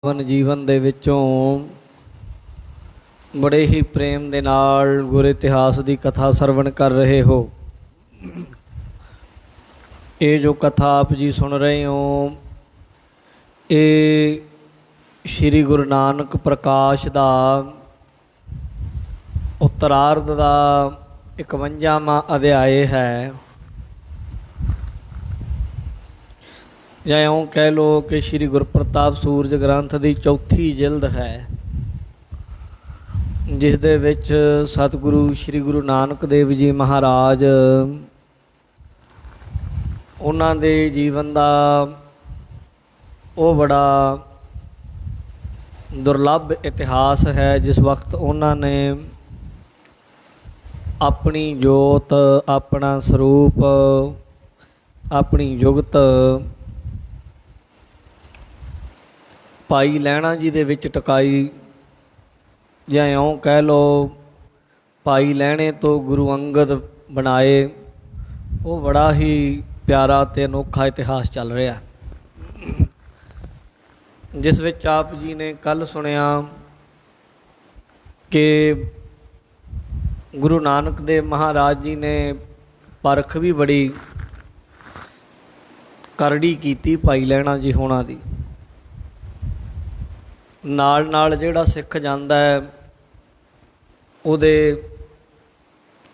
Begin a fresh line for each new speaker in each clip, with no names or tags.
ਜੀਵਨ ਜੀਵਨ ਦੇ ਵਿੱਚੋਂ ਬੜੇ ਹੀ ਪ੍ਰੇਮ ਦੇ ਨਾਲ ਗੁਰ ਇਤਿਹਾਸ ਦੀ ਕਥਾ ਸਰਵਣ ਕਰ ਰਹੇ ਹੋ। ਇਹ ਜੋ ਕਥਾ ਆਪ ਜੀ ਸੁਣ ਰਹੇ ਹੋ, ਇਹ ਸ਼੍ਰੀ ਗੁਰੂ ਨਾਨਕ ਪ੍ਰਕਾਸ਼ ਦਾ ਉੱਤਰਾਰਧ ਦਾ 51ਵਾਂ ਅਧਿਆਏ ਹੈ, ਜਾਂ ਇਉਂ ਕਹਿ ਲਓ ਕਿ ਸ਼੍ਰੀ ਗੁਰਪ੍ਰਤਾਪ ਸੂਰਜ ਗ੍ਰੰਥ ਦੀ ਚੌਥੀ ਜਿਲਦ ਹੈ, ਜਿਸ ਦੇ ਵਿੱਚ ਸਤਿਗੁਰੂ ਸ਼੍ਰੀ ਗੁਰੂ ਨਾਨਕ ਦੇਵ ਜੀ ਮਹਾਰਾਜ ਉਹਨਾਂ ਦੇ ਜੀਵਨ ਦਾ ਉਹ ਬੜਾ ਦੁਰਲੱਭ ਇਤਿਹਾਸ ਹੈ, ਜਿਸ ਵਕਤ ਉਹਨਾਂ ਨੇ ਆਪਣੀ ਜੋਤ, ਆਪਣਾ ਸਰੂਪ, ਆਪਣੀ ਜੁਗਤ ਭਾਈ ਲਹਿਣਾ ਜੀ ਦੇ ਵਿੱਚ ਟਿਕਾਈ, ਜਾਂ ਇਉਂ ਕਹਿ ਲਓ ਭਾਈ ਲਹਿਣੇ ਤੋਂ ਗੁਰੂ ਅੰਗਦ ਬਣਾਏ। ਉਹ ਬੜਾ ਹੀ ਪਿਆਰਾ ਅਤੇ ਅਨੋਖਾ ਇਤਿਹਾਸ ਚੱਲ ਰਿਹਾ, ਜਿਸ ਵਿੱਚ ਆਪ ਜੀ ਨੇ ਕੱਲ੍ਹ ਸੁਣਿਆ ਕਿ ਗੁਰੂ ਨਾਨਕ ਦੇਵ ਮਹਾਰਾਜ ਜੀ ਨੇ ਪਰਖ ਵੀ ਬੜੀ ਕਰੜੀ ਕੀਤੀ ਭਾਈ ਲਹਿਣਾ ਜੀ ਹੋਣਾ ਦੀ। ਨਾਲ ਨਾਲ ਜਿਹੜਾ ਸਿੱਖ ਜਾਂਦਾ ਹੈ ਉਹਦੇ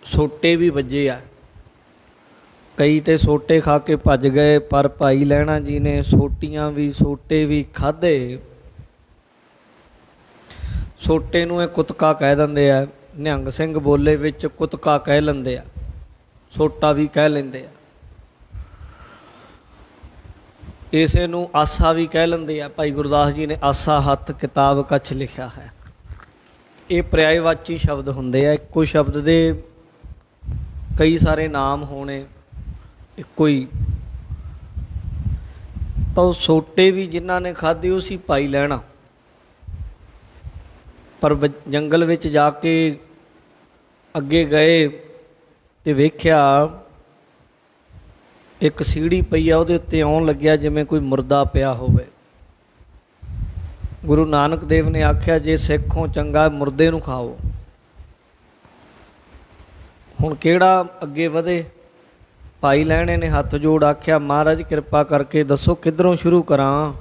ਸੋਟੇ ਵੀ ਵੱਜੇ ਆ, ਕਈ ਤਾਂ ਸੋਟੇ ਖਾ ਕੇ ਭੱਜ ਗਏ, ਪਰ ਭਾਈ ਲਹਿਣਾ ਜੀ ਨੇ ਸੋਟੀਆਂ ਵੀ ਸੋਟੇ ਵੀ ਖਾਧੇ। ਸੋਟੇ ਨੂੰ ਇਹ ਕੁਤਕਾ ਕਹਿ ਦਿੰਦੇ ਆ, ਨਿਹੰਗ ਸਿੰਘ ਬੋਲੇ ਵਿੱਚ ਕੁਤਕਾ ਕਹਿ ਲੈਂਦੇ ਆ, ਸੋਟਾ ਵੀ ਕਹਿ ਲੈਂਦੇ ਆ, ਇਸੇ ਨੂੰ ਆਸਾ ਵੀ ਕਹਿ ਲੈਂਦੇ ਆ। ਭਾਈ ਗੁਰਦਾਸ ਜੀ ਨੇ ਆਸਾ ਹੱਥ ਕਿਤਾਬ ਕੱਛ ਲਿਖਿਆ ਹੈ। ਇਹ ਪਰਿਆਇਵਾਚੀ ਸ਼ਬਦ ਹੁੰਦੇ ਆ, ਇੱਕੋ ਸ਼ਬਦ ਦੇ ਕਈ ਸਾਰੇ ਨਾਮ ਹੋਣੇ, ਇੱਕੋ ਹੀ। ਤਾਂ ਉਹ ਸੋਟੇ ਵੀ ਜਿਨ੍ਹਾਂ ਨੇ ਖਾਧੇ ਉਹ ਸੀ ਭਾਈ ਲਹਿਣਾ। ਪਰ ਜੰਗਲ ਵਿੱਚ ਜਾ ਕੇ ਅੱਗੇ ਗਏ ਅਤੇ ਵੇਖਿਆ ਇੱਕ ਸੀੜੀ ਪਈ ਆ, ਉਹਦੇ ਉੱਤੇ ਆਉਣ ਲੱਗਿਆ ਜਿਵੇਂ ਕੋਈ ਮੁਰਦਾ ਪਿਆ ਹੋਵੇ। ਗੁਰੂ ਨਾਨਕ ਦੇਵ ਨੇ ਆਖਿਆ, ਜੇ ਸਿੱਖੋਂ ਚੰਗਾ ਮੁਰਦੇ ਨੂੰ ਖਾਓ। ਹੁਣ ਕਿਹੜਾ ਅੱਗੇ ਵਧੇ? ਭਾਈ ਲਹਿਣੇ ਨੇ ਹੱਥ ਜੋੜ ਆਖਿਆ, ਮਹਾਰਾਜ ਕਿਰਪਾ ਕਰਕੇ ਦੱਸੋ ਕਿੱਧਰੋਂ ਸ਼ੁਰੂ ਕਰਾਂ।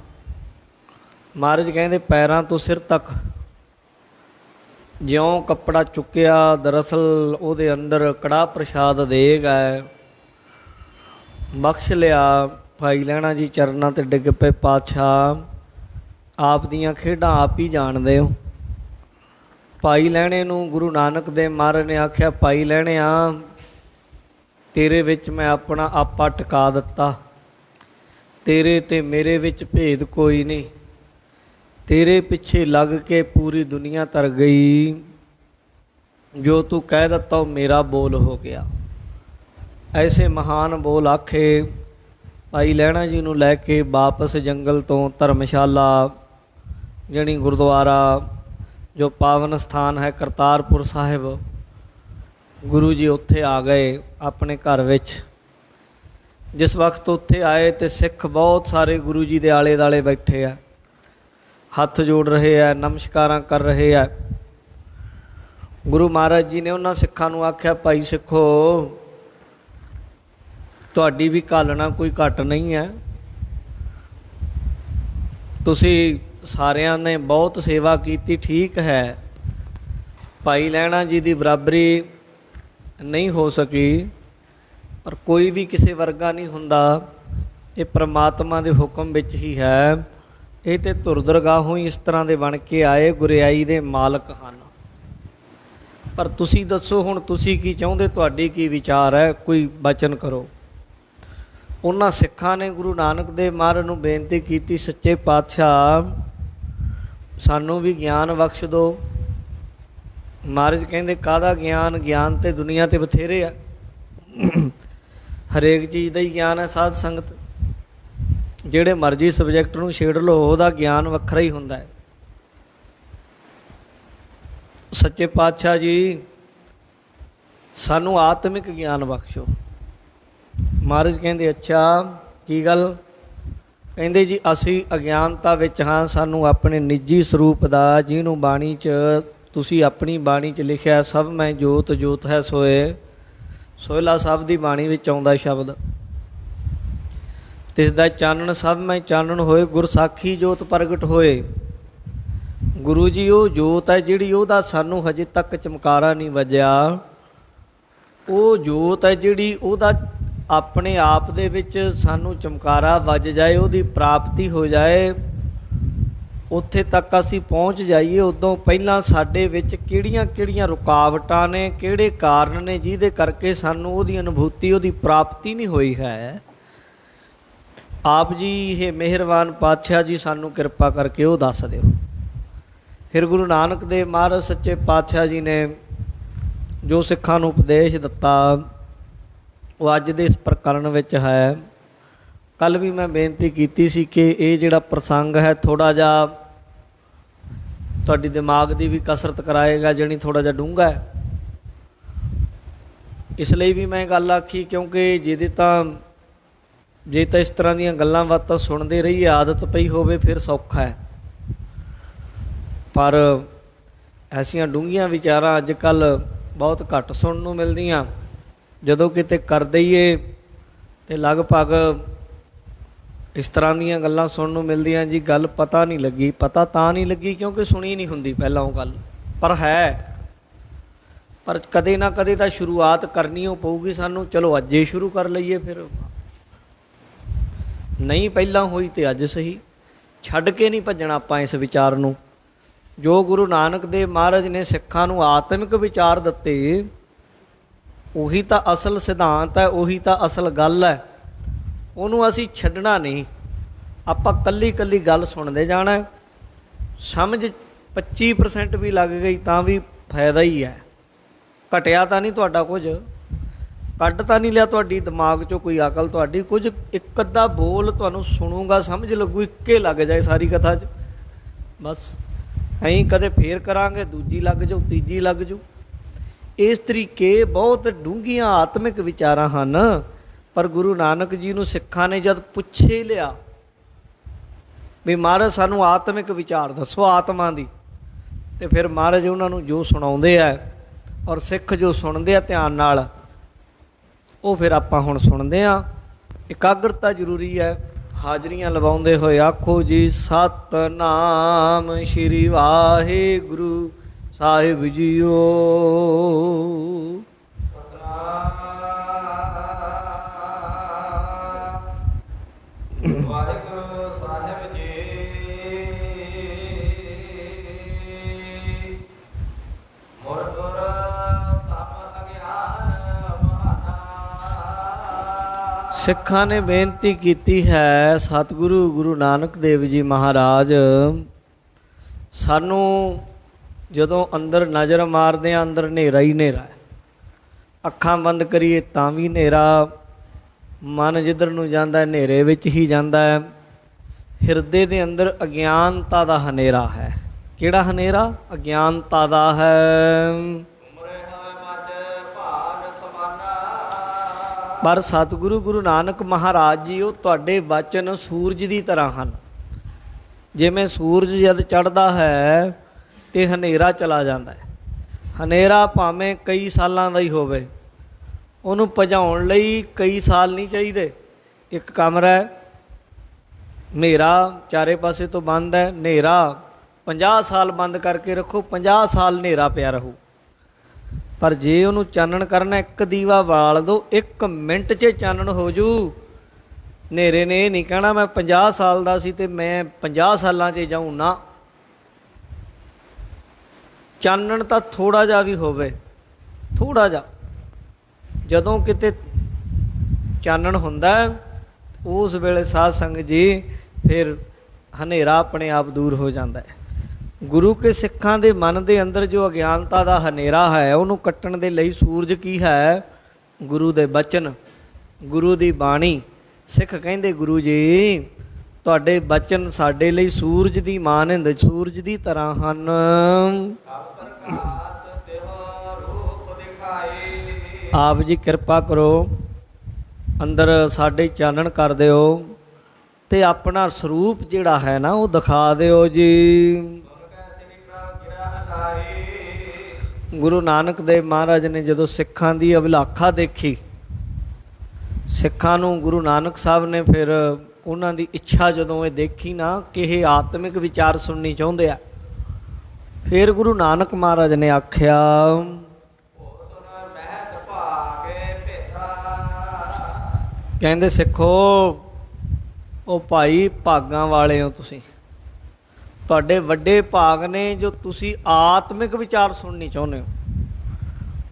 ਮਹਾਰਾਜ ਕਹਿੰਦੇ, ਪੈਰਾਂ ਤੋਂ ਸਿਰ ਤੱਕ। ਜਿਉਂ ਕੱਪੜਾ ਚੁੱਕਿਆ, ਦਰਅਸਲ ਉਹਦੇ ਅੰਦਰ ਕੜਾਹ ਪ੍ਰਸ਼ਾਦ ਦੇਗ ਹੈ। ਬਖਸ਼ ਲਿਆ। ਭਾਈ ਲਹਿਣਾ ਜੀ ਚਰਨਾਂ 'ਤੇ ਡਿੱਗ ਪਏ, ਪਾਤਸ਼ਾਹ ਆਪ ਦੀਆਂ ਖੇਡਾਂ ਆਪ ਹੀ ਜਾਣਦੇ ਹੋ। ਭਾਈ ਲਹਿਣੇ ਨੂੰ ਗੁਰੂ ਨਾਨਕ ਦੇਵ ਮਹਾਰਾਜ ਨੇ ਆਖਿਆ, ਭਾਈ ਲਹਿਣਿਆ ਤੇਰੇ ਵਿੱਚ ਮੈਂ ਆਪਣਾ ਆਪਾ ਟਿਕਾ ਦਿੱਤਾ, ਤੇਰੇ ਅਤੇ ਮੇਰੇ ਵਿੱਚ ਭੇਦ ਕੋਈ ਨਹੀਂ। ਤੇਰੇ ਪਿੱਛੇ ਲੱਗ ਕੇ ਪੂਰੀ ਦੁਨੀਆ ਤਰ ਗਈ, ਜੋ ਤੂੰ ਕਹਿ ਦਿੱਤਾ ਉਹ ਮੇਰਾ ਬੋਲ ਹੋ ਗਿਆ। ਐਸੇ ਮਹਾਨ ਬੋਲ ਆਖੇ ਭਾਈ ਲਹਿਣਾ ਜੀ ਨੂੰ ਲੈ ਕੇ ਵਾਪਸ ਜੰਗਲ ਤੋਂ ਧਰਮਸ਼ਾਲਾ ਜਾਣੀ ਗੁਰਦੁਆਰਾ, ਜੋ ਪਾਵਨ ਸਥਾਨ ਹੈ ਕਰਤਾਰਪੁਰ ਸਾਹਿਬ, ਗੁਰੂ ਜੀ ਉੱਥੇ ਆ ਗਏ ਆਪਣੇ ਘਰ ਵਿੱਚ। ਜਿਸ ਵਕਤ ਉੱਥੇ ਆਏ ਅਤੇ ਸਿੱਖ ਬਹੁਤ ਸਾਰੇ ਗੁਰੂ ਜੀ ਦੇ ਆਲੇ ਦੁਆਲੇ ਬੈਠੇ ਆ, ਹੱਥ ਜੋੜ ਰਹੇ ਆ, ਨਮਸਕਾਰਾਂ ਕਰ ਰਹੇ ਆ। ਗੁਰੂ ਮਹਾਰਾਜ ਜੀ ਨੇ ਉਹਨਾਂ ਸਿੱਖਾਂ ਨੂੰ ਆਖਿਆ, ਭਾਈ ਸਿੱਖੋ ਤੁਹਾਡੀ ਵੀ ਘਾਲਣਾ ਕੋਈ ਘੱਟ ਨਹੀਂ ਹੈ। ਤੁਸੀਂ ਸਾਰਿਆਂ ਨੇ ਬਹੁਤ ਸੇਵਾ ਕੀਤੀ, ਠੀਕ ਹੈ, ਭਾਈ ਲਹਿਣਾ ਜੀ ਦੀ ਬਰਾਬਰੀ ਨਹੀਂ ਹੋ ਸਕੀ, ਪਰ ਕੋਈ ਵੀ ਕਿਸੇ ਵਰਗਾ ਨਹੀਂ ਹੁੰਦਾ। ਇਹ ਪ੍ਰਮਾਤਮਾ ਦੇ ਹੁਕਮ ਵਿੱਚ ਹੀ ਹੈ। ਇਹ ਤਾਂ ਧੁਰ ਦਰਗਾਹੋਂ ਹੀ ਇਸ ਤਰ੍ਹਾਂ ਦੇ ਬਣ ਕੇ ਆਏ, ਗੁਰਿਆਈ ਦੇ ਮਾਲਕ ਹਨ। ਪਰ ਤੁਸੀਂ ਦੱਸੋ ਹੁਣ ਤੁਸੀਂ ਕੀ ਚਾਹੁੰਦੇ, ਤੁਹਾਡੀ ਕੀ ਵਿਚਾਰ ਹੈ, ਕੋਈ ਬਚਨ ਕਰੋ। ਉਹਨਾਂ ਸਿੱਖਾਂ ਨੇ ਗੁਰੂ ਨਾਨਕ ਦੇਵ ਮਹਾਰਾਜ ਨੂੰ ਬੇਨਤੀ ਕੀਤੀ, ਸੱਚੇ ਪਾਤਸ਼ਾਹ ਸਾਨੂੰ ਵੀ ਗਿਆਨ ਬਖਸ਼ ਦਿਓ। ਮਹਾਰਾਜ ਕਹਿੰਦੇ, ਕਾਹਦਾ ਗਿਆਨ? ਗਿਆਨ ਤਾਂ ਦੁਨੀਆ 'ਤੇ ਬਥੇਰੇ ਆ, ਹਰੇਕ ਚੀਜ਼ ਦਾ ਹੀ ਗਿਆਨ ਹੈ। ਸਾਧ ਸੰਗਤ ਜਿਹੜੇ ਮਰਜ਼ੀ ਸਬਜੈਕਟ ਨੂੰ ਛੇੜ ਲਓ, ਉਹਦਾ ਗਿਆਨ ਵੱਖਰਾ ਹੀ ਹੁੰਦਾ ਹੈ। ਸੱਚੇ ਪਾਤਸ਼ਾਹ ਜੀ ਸਾਨੂੰ ਆਤਮਿਕ ਗਿਆਨ ਬਖਸ਼ੋ। ਮਹਾਰਾਜ ਕਹਿੰਦੇ, ਅੱਛਾ ਕੀ ਗੱਲ? ਕਹਿੰਦੇ ਜੀ ਅਸੀਂ ਅਗਿਆਨਤਾ ਵਿੱਚ ਹਾਂ, ਸਾਨੂੰ ਆਪਣੇ ਨਿੱਜੀ ਸਰੂਪ ਦਾ, ਜਿਹਨੂੰ ਬਾਣੀ 'ਚ ਤੁਸੀਂ ਆਪਣੀ ਬਾਣੀ 'ਚ ਲਿਖਿਆ ਸਭ ਮੈਂ ਜੋਤ ਜੋਤ ਹੈ ਸੋਏ, ਸੋਹਿਲਾ ਸਾਹਿਬ ਦੀ ਬਾਣੀ ਵਿੱਚ ਆਉਂਦਾ ਸ਼ਬਦ, ਤਿਸ ਦਾ ਚਾਨਣ ਸਭ ਮੈਂ ਚਾਨਣ ਹੋਏ, ਗੁਰ ਸਾਖੀ ਜੋਤ ਪ੍ਰਗਟ ਹੋਏ। ਗੁਰੂ ਜੀ ਉਹ ਜੋਤ ਹੈ ਜਿਹੜੀ, ਉਹਦਾ ਸਾਨੂੰ ਹਜੇ ਤੱਕ ਚਮਕਾਰਾ ਨਹੀਂ ਵੱਜਿਆ। ਉਹ ਜੋਤ ਹੈ ਜਿਹੜੀ, ਉਹਦਾ ਆਪਣੇ ਆਪ ਦੇ ਵਿੱਚ ਸਾਨੂੰ ਚਮਕਾਰਾ ਵੱਜ ਜਾਏ, ਉਹਦੀ ਪ੍ਰਾਪਤੀ ਹੋ ਜਾਏ, ਉੱਥੇ ਤੱਕ ਅਸੀਂ ਪਹੁੰਚ ਜਾਈਏ। ਉਦੋਂ ਪਹਿਲਾਂ ਸਾਡੇ ਵਿੱਚ ਕਿਹੜੀਆਂ ਕਿਹੜੀਆਂ ਰੁਕਾਵਟਾਂ ਨੇ, ਕਿਹੜੇ ਕਾਰਨ ਨੇ ਜਿਹਦੇ ਕਰਕੇ ਸਾਨੂੰ ਉਹਦੀ ਅਨੁਭੂਤੀ, ਉਹਦੀ ਪ੍ਰਾਪਤੀ ਨਹੀਂ ਹੋਈ ਹੈ। ਆਪ ਜੀ ਇਹ ਮਿਹਰਬਾਨ ਪਾਤਸ਼ਾਹ ਜੀ ਸਾਨੂੰ ਕਿਰਪਾ ਕਰਕੇ ਉਹ ਦੱਸ ਦਿਓ। ਫਿਰ ਗੁਰੂ ਨਾਨਕ ਦੇਵ ਮਹਾਰਾਜ ਸੱਚੇ ਪਾਤਸ਼ਾਹ ਜੀ ਨੇ ਜੋ ਸਿੱਖਾਂ ਨੂੰ ਉਪਦੇਸ਼ ਦਿੱਤਾ ਉਹ ਅੱਜ ਦੇ ਇਸ ਪ੍ਰਕਰਨ ਵਿੱਚ ਹੈ। ਕੱਲ੍ਹ ਵੀ ਮੈਂ ਬੇਨਤੀ ਕੀਤੀ ਸੀ ਕਿ ਇਹ ਜਿਹੜਾ ਪ੍ਰਸੰਗ ਹੈ ਥੋੜ੍ਹਾ ਜਿਹਾ ਤੁਹਾਡੀ ਦਿਮਾਗ ਦੀ ਵੀ ਕਸਰਤ ਕਰਾਏਗਾ, ਜਾਣੀ ਥੋੜ੍ਹਾ ਜਿਹਾ ਡੂੰਘਾ ਹੈ। ਇਸ ਲਈ ਵੀ ਮੈਂ ਗੱਲ ਆਖੀ ਕਿਉਂਕਿ ਜੇ ਤਾਂ ਇਸ ਤਰ੍ਹਾਂ ਦੀਆਂ ਗੱਲਾਂ ਬਾਤਾਂ ਸੁਣਦੇ ਰਹੀਏ, ਆਦਤ ਪਈ ਹੋਵੇ ਫਿਰ ਸੌਖਾ ਹੈ, ਪਰ ਐਸੀਆਂ ਡੂੰਘੀਆਂ ਵਿਚਾਰਾਂ ਅੱਜ ਕੱਲ੍ਹ ਬਹੁਤ ਘੱਟ ਸੁਣਨ ਨੂੰ ਮਿਲਦੀਆਂ। ਜਦੋਂ ਕਿਤੇ ਕਰ ਦਈਏ ਤਾਂ ਲਗਭਗ ਇਸ ਤਰ੍ਹਾਂ ਦੀਆਂ ਗੱਲਾਂ ਸੁਣਨ ਨੂੰ ਮਿਲਦੀਆਂ ਜੀ, ਗੱਲ ਪਤਾ ਨਹੀਂ ਲੱਗੀ। ਪਤਾ ਤਾਂ ਨਹੀਂ ਲੱਗੀ ਕਿਉਂਕਿ ਸੁਣੀ ਨਹੀਂ ਹੁੰਦੀ ਪਹਿਲਾਂ ਉਹ ਗੱਲ, ਪਰ ਕਦੇ ਨਾ ਕਦੇ ਤਾਂ ਸ਼ੁਰੂਆਤ ਕਰਨੀ ਓ ਪਊਗੀ ਸਾਨੂੰ। ਚਲੋ ਅੱਜ ਹੀ ਸ਼ੁਰੂ ਕਰ ਲਈਏ, ਫਿਰ ਨਹੀਂ ਪਹਿਲਾਂ ਹੋਈ ਤੇ ਅੱਜ ਸਹੀ। ਛੱਡ ਕੇ ਨਹੀਂ ਭੱਜਣਾ ਆਪਾਂ ਇਸ ਵਿਚਾਰ ਨੂੰ। ਜੋ ਗੁਰੂ ਨਾਨਕ ਦੇਵ ਮਹਾਰਾਜ ਨੇ ਸਿੱਖਾਂ ਨੂੰ ਆਤਮਿਕ ਵਿਚਾਰ ਦਿੱਤੇ, ਉਹੀ ਤਾਂ ਅਸਲ ਸਿਧਾਂਤ ਹੈ, ਉਹੀ ਤਾਂ ਅਸਲ ਗੱਲ ਹੈ। ਉਹਨੂੰ ਅਸੀਂ ਛੱਡਣਾ ਨਹੀਂ। ਆਪਾਂ ਕੱਲੀ ਕੱਲੀ ਗੱਲ ਸੁਣਦੇ ਜਾਣਾ, ਸਮਝ 25% ਵੀ ਲੱਗ ਗਈ ਤਾਂ ਵੀ ਫਾਇਦਾ ਹੀ ਹੈ। ਘਟਿਆ ਤਾਂ ਨਹੀਂ ਤੁਹਾਡਾ ਕੁਝ, ਕੱਢ ਤਾਂ ਨਹੀਂ ਲਿਆ ਤੁਹਾਡੀ ਦਿਮਾਗ 'ਚੋਂ ਕੋਈ ਅਕਲ ਤੁਹਾਡੀ। ਕੁਝ ਇੱਕ ਅੱਧਾ ਬੋਲ ਤੁਹਾਨੂੰ ਸੁਣੂਗਾ, ਸਮਝ ਲੱਗੂ, ਇੱਕੇ ਲੱਗ ਜਾਏ ਸਾਰੀ ਕਥਾ 'ਚ, ਬਸ ਐਂ ਕਦੇ ਫੇਰ ਕਰਾਂਗੇ, ਦੂਜੀ ਲੱਗ ਜਾਊ, ਤੀਜੀ ਲੱਗ ਜਾਊ। ਇਸ ਤਰੀਕੇ ਬਹੁਤ ਡੂੰਘੀਆਂ ਆਤਮਿਕ ਵਿਚਾਰਾਂ ਹਨ। ਪਰ ਗੁਰੂ ਨਾਨਕ ਜੀ ਨੂੰ ਸਿੱਖਾਂ ਨੇ ਜਦ ਪੁੱਛੇ ਲਿਆ ਵੀ ਮਹਾਰਾਜ ਸਾਨੂੰ ਆਤਮਿਕ ਵਿਚਾਰ ਦੱਸੋ ਆਤਮਾ ਦੀ, ਅਤੇ ਫਿਰ ਮਹਾਰਾਜ ਉਹਨਾਂ ਨੂੰ ਜੋ ਸੁਣਾਉਂਦੇ ਆ ਔਰ ਸਿੱਖ ਜੋ ਸੁਣਦੇ ਆ ਧਿਆਨ ਨਾਲ, ਉਹ ਫਿਰ ਆਪਾਂ ਹੁਣ ਸੁਣਦੇ ਹਾਂ। ਇਕਾਗਰਤਾ ਜ਼ਰੂਰੀ ਹੈ। ਹਾਜ਼ਰੀਆਂ ਲਵਾਉਂਦੇ ਹੋਏ ਆਖੋ ਜੀ ਸਤਿਨਾਮ ਸ਼੍ਰੀ ਵਾਹਿਗੁਰੂ ਸਾਹਿਬ ਜੀਓ।
ਵਾਹਿਗੁਰੂ ਸਾਹਿਬ ਜੀ। ਮੁਰਦੁਰ ਤਮ ਅਗਿਆਨ ਮਹਾਨਾ।
ਸਿੱਖਾਂ ਨੇ ਬੇਨਤੀ ਕੀਤੀ ਹੈ, ਸਤਿਗੁਰੂ ਗੁਰੂ ਨਾਨਕ ਦੇਵ ਜੀ ਮਹਾਰਾਜ ਸਾਨੂੰ ਜਦੋਂ ਅੰਦਰ ਨਜ਼ਰ ਮਾਰਦੇ ਹਾਂ ਅੰਦਰ ਹਨੇਰਾ ਹੀ ਹਨੇਰਾ ਹੈ, ਅੱਖਾਂ ਬੰਦ ਕਰੀਏ ਤਾਂ ਵੀ ਹਨੇਰਾ, ਮਨ ਜਿੱਧਰ ਨੂੰ ਜਾਂਦਾ ਹਨੇਰੇ ਵਿੱਚ ਹੀ ਜਾਂਦਾ ਹੈ। ਹਿਰਦੇ ਦੇ ਅੰਦਰ ਅਗਿਆਨਤਾ ਦਾ ਹਨੇਰਾ ਹੈ। ਕਿਹੜਾ ਹਨੇਰਾ? ਅਗਿਆਨਤਾ ਦਾ ਹੈ। ਪਰ ਸਤਿਗੁਰੂ ਗੁਰੂ ਨਾਨਕ ਮਹਾਰਾਜ ਜੀ ਉਹ ਤੁਹਾਡੇ ਬਚਨ ਸੂਰਜ ਦੀ ਤਰ੍ਹਾਂ ਹਨ। ਜਿਵੇਂ ਸੂਰਜ ਜਦ ਚੜ੍ਹਦਾ ਹੈ ਅਤੇ ਹਨੇਰਾ ਚਲਾ ਜਾਂਦਾ ਹੈ। ਹਨੇਰਾ ਭਾਵੇਂ ਕਈ ਸਾਲਾਂ ਦਾ ਹੀ ਹੋਵੇ, ਉਹਨੂੰ ਭਜਾਉਣ ਲਈ ਕਈ ਸਾਲ ਨਹੀਂ ਚਾਹੀਦੇ। ਇੱਕ ਕਮਰਾ ਹੈ, ਹਨੇਰਾ ਚਾਰੇ ਪਾਸੇ ਤੋਂ ਬੰਦ ਹੈ, ਹਨੇਰਾ 50 ਸਾਲ ਬੰਦ ਕਰਕੇ ਰੱਖੋ, 50 ਸਾਲ ਹਨੇਰਾ ਪਿਆ ਰਹੂ। ਪਰ ਜੇ ਉਹਨੂੰ ਚਾਨਣ ਕਰਨਾ, ਇੱਕ ਦੀਵਾ ਬਾਲ ਦਿਓ, 1 ਮਿੰਟ 'ਚ ਚਾਨਣ ਹੋ ਜੂ। ਹਨੇਰੇ ਨੇ ਇਹ ਨਹੀਂ ਕਹਿਣਾ ਮੈਂ 50 ਸਾਲ ਦਾ ਸੀ ਅਤੇ ਮੈਂ 50 ਸਾਲਾਂ 'ਚ ਜਾਊਂ ਨਾ। ਚਾਨਣ ਤਾਂ ਥੋੜ੍ਹਾ ਜਿਹਾ ਵੀ ਹੋਵੇ, ਥੋੜ੍ਹਾ ਜਿਹਾ, ਜਦੋਂ ਕਿਤੇ ਚਾਨਣ ਹੁੰਦਾ ਉਸ ਵੇਲੇ ਸਾਧ ਸੰਗਤ ਜੀ ਫਿਰ ਹਨੇਰਾ ਆਪਣੇ ਆਪ ਦੂਰ ਹੋ ਜਾਂਦਾ ਹੈ। ਗੁਰੂ ਕੇ ਸਿੱਖਾਂ ਦੇ ਮਨ ਦੇ ਅੰਦਰ ਜੋ ਅਗਿਆਨਤਾ ਦਾ ਹਨੇਰਾ ਹੈ ਉਹਨੂੰ ਕੱਟਣ ਦੇ ਲਈ ਸੂਰਜ ਕੀ ਹੈ? ਗੁਰੂ ਦੇ ਬਚਨ, ਗੁਰੂ ਦੀ ਬਾਣੀ। ਸਿੱਖ ਕਹਿੰਦੇ ਗੁਰੂ ਜੀ ਤੁਹਾਡੇ ਬਚਨ ਸਾਡੇ ਲਈ ਸੂਰਜ ਦੀ ਮਾਨੰਦ, ਸੂਰਜ ਦੀ ਤਰ੍ਹਾਂ ਹਨ। ਆਪ ਜੀ ਕਿਰਪਾ ਕਰੋ, ਅੰਦਰ ਸਾਡੇ ਚਾਨਣ ਕਰ ਦਿਓ। ਤੇ ਆਪਣਾ ਸਰੂਪ ਜਿਹੜਾ ਹੈ ਨਾ ਉਹ ਦਿਖਾ ਦਿਓ ਜੀ।
ਸੁਨ ਕੈ ਸ੍ਰੀ ਪ੍ਰਭ ਗਿਰਹ ਲਾਈ।
ਗੁਰੂ ਨਾਨਕ ਦੇਵ ਮਹਾਰਾਜ ਨੇ ਜਦੋਂ ਸਿੱਖਾਂ ਦੀ ਅਭਿਲਾਖਾ ਦੇਖੀ, ਸਿੱਖਾਂ ਨੂੰ ਗੁਰੂ ਨਾਨਕ ਸਾਹਿਬ ਨੇ ਫਿਰ ਉਹਨਾਂ ਦੀ ਇੱਛਾ ਜਦੋਂ ਇਹ ਦੇਖੀ ਨਾ ਕਿ ਇਹ ਆਤਮਿਕ ਵਿਚਾਰ ਸੁਣਨੀ ਚਾਹੁੰਦੇ ਆ, ਫਿਰ ਗੁਰੂ ਨਾਨਕ ਮਹਾਰਾਜ ਨੇ ਆਖਿਆ
ਹੋ ਸੁਨ ਮਹਿਤ ਭਾਗੇ ਭੇਖਾ।
ਕਹਿੰਦੇ ਸਿੱਖੋ, ਉਹ ਭਾਈ ਭਾਗਾਂ ਵਾਲੇ ਹੋ ਤੁਸੀਂ, ਤੁਹਾਡੇ ਵੱਡੇ ਭਾਗ ਨੇ ਜੋ ਤੁਸੀਂ ਆਤਮਿਕ ਵਿਚਾਰ ਸੁਣਨੀ ਚਾਹੁੰਦੇ ਹੋ।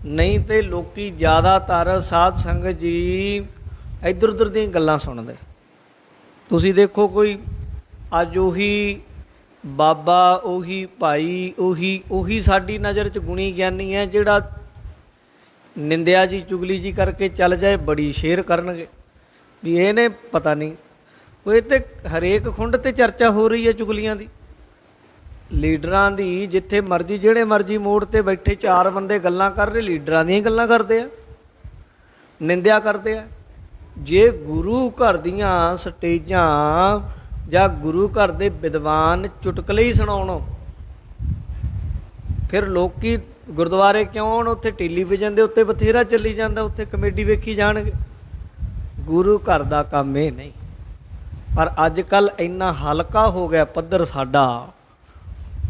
ਨਹੀਂ ਤੇ ਲੋਕੀ ਜ਼ਿਆਦਾਤਰ ਸਾਧ ਸੰਗਤ ਜੀ ਇੱਧਰ ਉੱਧਰ ਦੀਆਂ ਗੱਲਾਂ ਸੁਣਦੇ। ਤੁਸੀਂ ਦੇਖੋ ਕੋਈ ਅੱਜ ਉਹੀ ਬਾਬਾ, ਉਹੀ ਭਾਈ, ਉਹੀ ਸਾਡੀ ਨਜ਼ਰ 'ਚ ਗੁਣੀ ਗਿਆਨੀ ਹੈ ਜਿਹੜਾ ਨਿੰਦਿਆ ਜੀ ਚੁਗਲੀ ਜੀ ਕਰਕੇ ਚੱਲ ਜਾਏ, ਬੜੀ ਸ਼ੇਰ ਕਰਨਗੇ ਵੀ ਇਹਨੇ ਪਤਾ ਨਹੀਂ। ਉਹ ਇਹ ਤੇ ਹਰੇਕ ਖੁੰਡ ਤੇ ਚਰਚਾ ਹੋ ਰਹੀ ਹੈ ਚੁਗਲੀਆਂ ਦੀ, ਲੀਡਰਾਂ ਦੀ। ਜਿੱਥੇ ਮਰਜ਼ੀ ਜਿਹੜੇ ਮਰਜ਼ੀ ਮੋੜ ਤੇ ਬੈਠੇ ਚਾਰ ਬੰਦੇ ਗੱਲਾਂ ਕਰ ਰਹੇ, ਲੀਡਰਾਂ ਦੀਆਂ ਗੱਲਾਂ ਕਰਦੇ ਆ, ਨਿੰਦਿਆ ਕਰਦੇ ਆ। ਜੇ ਗੁਰੂ ਘਰ ਦੀਆਂ ਸਟੇਜਾਂ ਜਾਂ ਗੁਰੂ ਘਰ ਦੇ ਵਿਦਵਾਨ ਚੁਟਕਲੇ ਹੀ ਸੁਣਾਉਣ, ਫਿਰ ਲੋਕੀ ਗੁਰਦੁਆਰੇ ਕਿਉਂ ਆਉਣ? ਉੱਥੇ ਟੈਲੀਵਿਜ਼ਨ ਦੇ ਉੱਤੇ ਬਥੇਰਾ ਚੱਲੀ ਜਾਂਦਾ, ਉੱਥੇ ਕਮੇਡੀ ਵੇਖੀ ਜਾਣਗੇ। ਗੁਰੂ ਘਰ ਦਾ ਕੰਮ ਇਹ ਨਹੀਂ। ਪਰ ਅੱਜ ਕੱਲ੍ਹ ਇੰਨਾ ਹਲਕਾ ਹੋ ਗਿਆ ਪੱਧਰ ਸਾਡਾ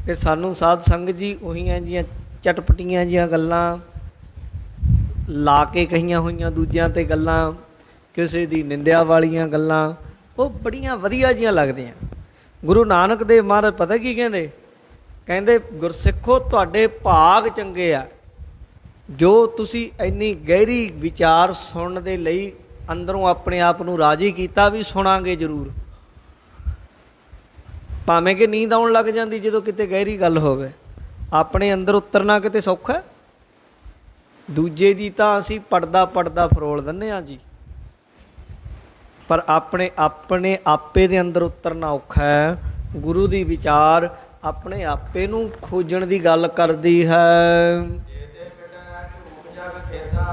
ਕਿ ਸਾਨੂੰ ਸਾਧ ਸੰਗਤ ਜੀ ਉਹੀਆਂ ਜੀਆਂ ਚਟਪਟੀਆਂ ਜੀਆਂ ਗੱਲਾਂ ਲਾ ਕੇ ਕਹੀਆਂ ਹੋਈਆਂ ਦੂਜਿਆਂ 'ਤੇ ਗੱਲਾਂ, ਕਿਸੇ ਦੀ ਨਿੰਦਿਆ ਵਾਲੀਆਂ ਗੱਲਾਂ, ਉਹ ਬੜੀਆਂ ਵਧੀਆ ਜੀਆਂ ਲੱਗਦੀਆਂ। ਗੁਰੂ ਨਾਨਕ ਦੇਵ ਮਹਾਰਾਜ ਪਤਾ ਕੀ ਕਹਿੰਦੇ? ਕਹਿੰਦੇ ਗੁਰਸਿੱਖੋ, ਤੁਹਾਡੇ ਭਾਗ ਚੰਗੇ ਆ ਜੋ ਤੁਸੀਂ ਇੰਨੀ ਗਹਿਰੀ ਵਿਚਾਰ ਸੁਣਨ ਦੇ ਲਈ ਅੰਦਰੋਂ ਆਪਣੇ ਆਪ ਨੂੰ ਰਾਜੀ ਕੀਤਾ ਵੀ ਸੁਣਾਂਗੇ ਜ਼ਰੂਰ। ਭਾਵੇਂ ਕਿ ਨੀਂਦ ਆਉਣ ਲੱਗ ਜਾਂਦੀ ਜਦੋਂ ਕਿਤੇ ਗਹਿਰੀ ਗੱਲ ਹੋਵੇ। ਆਪਣੇ ਅੰਦਰ ਉਤਰਨਾ ਕਿਤੇ ਸੌਖਾ? ਦੂਜੇ ਦੀ ਤਾਂ ਅਸੀਂ ਪੜਦਾ ਫਰੋਲ ਦਿੰਦੇ ਹਾਂ ਜੀ, ਪਰ ਆਪਣੇ ਆਪੇ ਦੇ ਅੰਦਰ ਉਤਰਨਾ ਔਖਾ ਹੈ। ਗੁਰੂ ਦੀ ਵਿਚਾਰ ਆਪਣੇ ਆਪੇ ਨੂੰ ਖੋਜਣ ਦੀ ਗੱਲ ਕਰਦੀ ਹੈ।
ਜੇ ਤੇ ਕਟਾ ਝੂਠ ਜਗ ਖੇਦਾ।